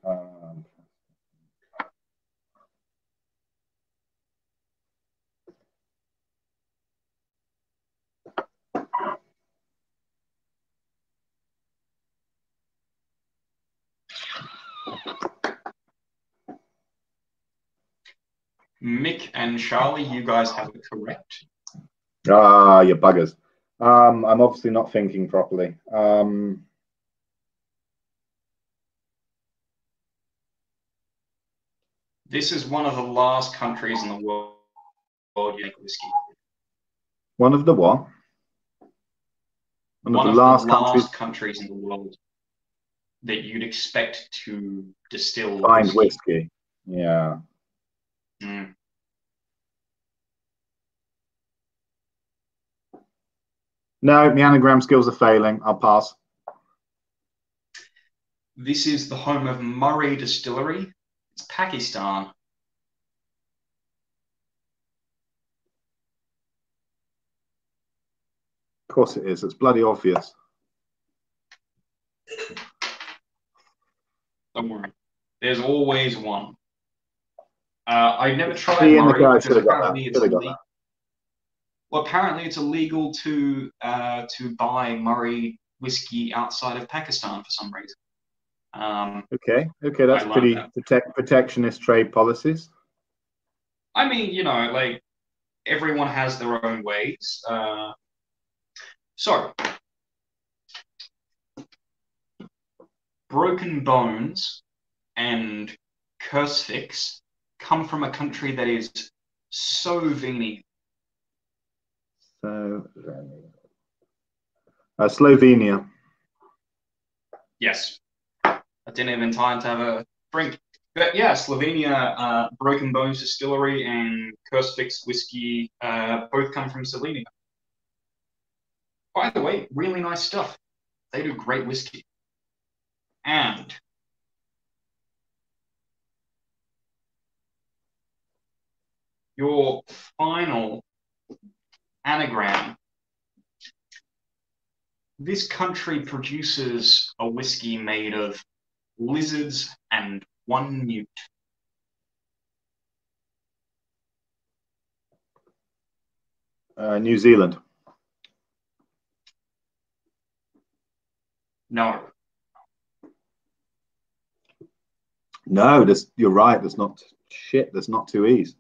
Mick and Charlie, you guys have it correct. Ah, you buggers. I'm obviously not thinking properly. This is one of the last countries in the world you make whiskey. One of the what? One of the last countries in the world that you'd expect to distill find whiskey. Yeah. Mm. No, the anagram skills are failing. I'll pass. This is the home of Murray Distillery. It's Pakistan. Of course it is. It's bloody obvious. Don't worry. There's always one. I've never tried Murray because apparently it's illegal. Well, apparently it's illegal to buy Murray whiskey outside of Pakistan for some reason. Okay, that's pretty protectionist trade policies. I mean, you know, like everyone has their own ways. So, Broken Bones and Kursfix come from a country that is Slovenia. Slovenia. Yes. I didn't even have time to have a drink. But yeah, Slovenia, Broken Bones Distillery and Kursfix Whiskey both come from Slovenia. By the way, really nice stuff. They do great whiskey. And your final anagram. This country produces a whiskey made of lizards and one newt. New Zealand. No. No, you're right. There's not shit. There's not two E's.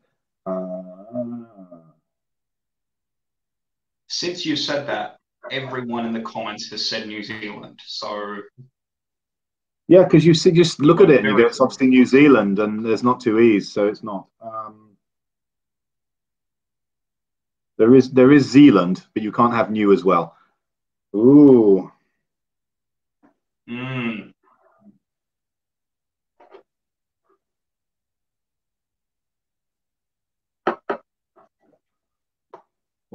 Since you said that, everyone in the comments has said New Zealand. So yeah, because you see, just look at it and you go, it's obviously New Zealand, and there's not two E's, so it's not. There is Zealand, but you can't have new as well. Ooh.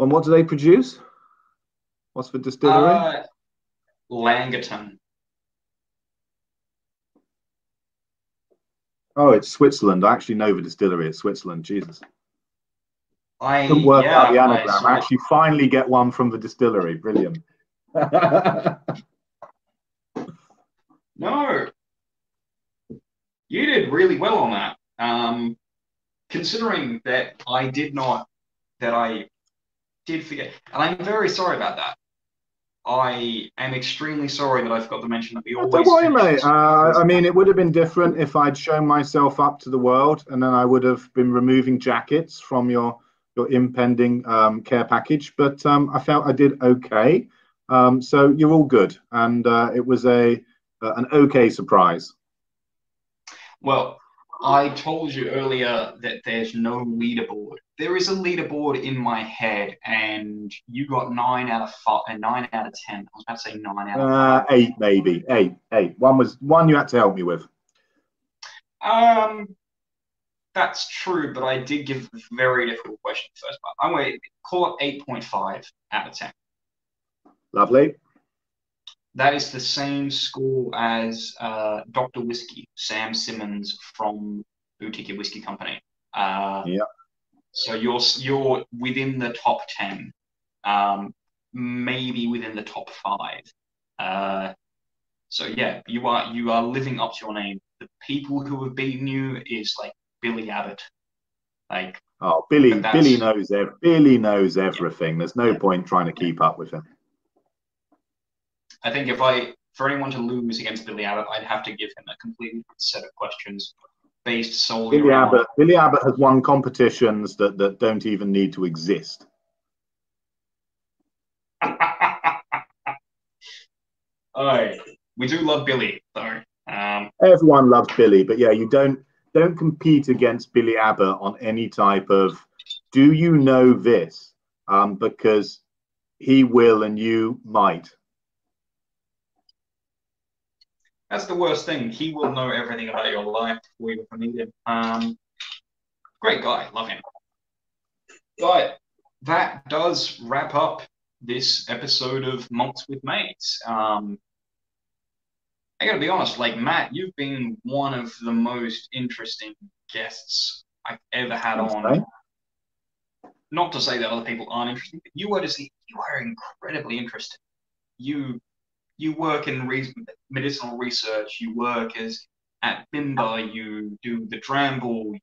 And what do they produce? What's the distillery? Langerton. Oh, it's Switzerland. I actually know the distillery. It's Switzerland. Jesus. Couldn't work Yeah, out the anagram. I actually finally get one from the distillery. Brilliant. No, you did really well on that. Considering that I did forget, and I'm very sorry about that. I am extremely sorry that I forgot to mention that we always. Don't worry, mate. I mean, it would have been different if I'd shown myself up to the world, and then I would have been removing jackets from your impending care package. But I felt I did okay. So you're all good, and it was an okay surprise. Well, I told you earlier that there's no leaderboard. There is a leaderboard in my head, and you got 9 out of 5, 9 out of 10. I was about to say 9 out of 5. 8 maybe. 8. One you had to help me with. That's true, but I did give a very difficult question first. But I'm going to call it 8.5 out of 10. Lovely. That is the same score as Dr. Whisky, Sam Simmons from Boutique Whiskey Company. Yeah. So you're within the top 10, maybe within the top 5. So yeah, you are living up to your name. The people who have beaten you is like Billy Abbott. Like, oh, Billy knows everything. There's no point trying to keep up with him. I think for anyone to lose against Billy Abbott, I'd have to give him a completely different set of questions based solely around. Billy Abbott has won competitions that don't even need to exist. All right, we do love Billy, though. Everyone loves Billy, but yeah, you don't compete against Billy Abbott on any type of do you know this, because he will and you might. That's the worst thing. He will know everything about your life before you ever meet him. Great guy, love him. But that does wrap up this episode of Malts with Mates. I gotta be honest, like Matt, you've been one of the most interesting guests I've ever had on. Not to say that other people aren't interesting, but you are incredibly interesting. You work in medicinal research. You work at Bimber. You do the Dramble.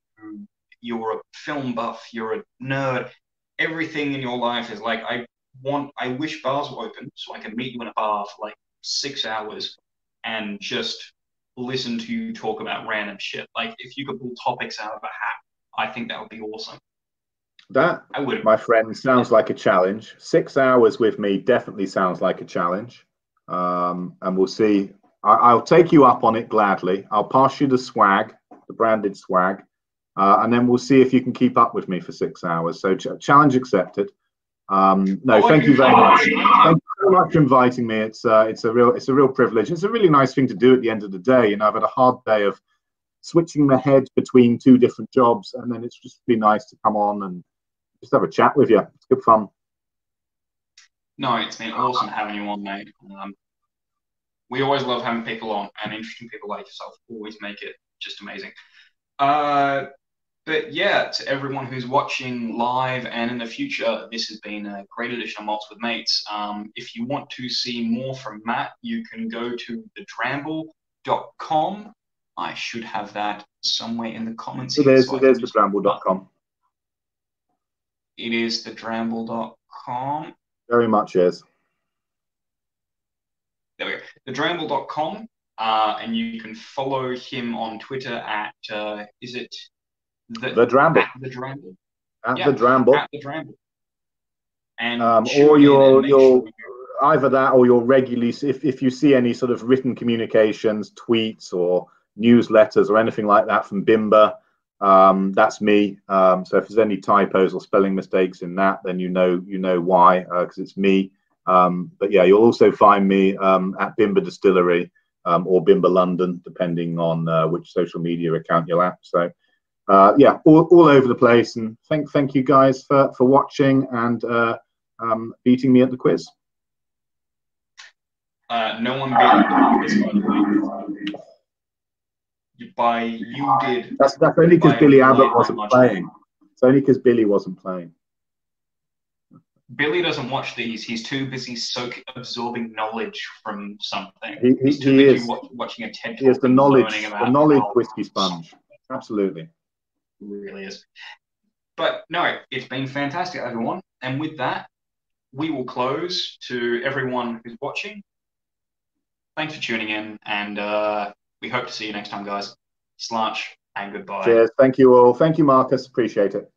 You're a film buff. You're a nerd. Everything in your life is like I wish bars were open so I can meet you in a bar for like 6 hours and just listen to you talk about random shit. Like if you could pull topics out of a hat, I think that would be awesome. That, I would. My friend, sounds like a challenge. 6 hours with me definitely sounds like a challenge. And we'll see. I'll take you up on it gladly. I'll pass you the swag, the branded swag, and then we'll see if you can keep up with me for 6 hours. So challenge accepted. Thank you very much. Thank you so much for inviting me. It's a real privilege. It's a really nice thing to do at the end of the day. You know, I've had a hard day of switching my head between 2 different jobs, and then it's just really nice to come on and just have a chat with you. It's good fun. No, it's been awesome having you on, mate. We always love having people on, and interesting people like yourself always make it just amazing. But yeah, to everyone who's watching live and in the future, this has been a great edition of Malts with Mates. If you want to see more from Matt, you can go to thedramble.com. I should have that somewhere in the comments here. There's thedramble.com. It is thedramble.com. Very much is. There we go. Thedramble.com. And you can follow him on Twitter at, is it the Dramble? At the Dramble. At the Dramble. At the Dramble. And or your either that or your regularly, if you see any sort of written communications, tweets or newsletters or anything like that from Bimber, that's me. So if there's any typos or spelling mistakes in that, then you know why, because it's me. But yeah, you'll also find me at Bimber Distillery or Bimber London, depending on which social media account you're at. So yeah, all over the place. And thank you guys for watching, and beating me at the quiz. No one beat you at the quiz, by the way. You did. That's only because by Billy a Abbott million wasn't much playing. more. It's only because Billy wasn't playing. Billy doesn't watch these. He's too busy absorbing knowledge from something. He He's too busy watching a TED talk. He is the and knowledge learning about whiskey sponge. Absolutely. He really is. But no, it's been fantastic, everyone. And with that, we will close. To everyone who's watching, thanks for tuning in, and we hope to see you next time, guys. Slanch and goodbye. Cheers. Thank you all. Thank you, Marcus. Appreciate it.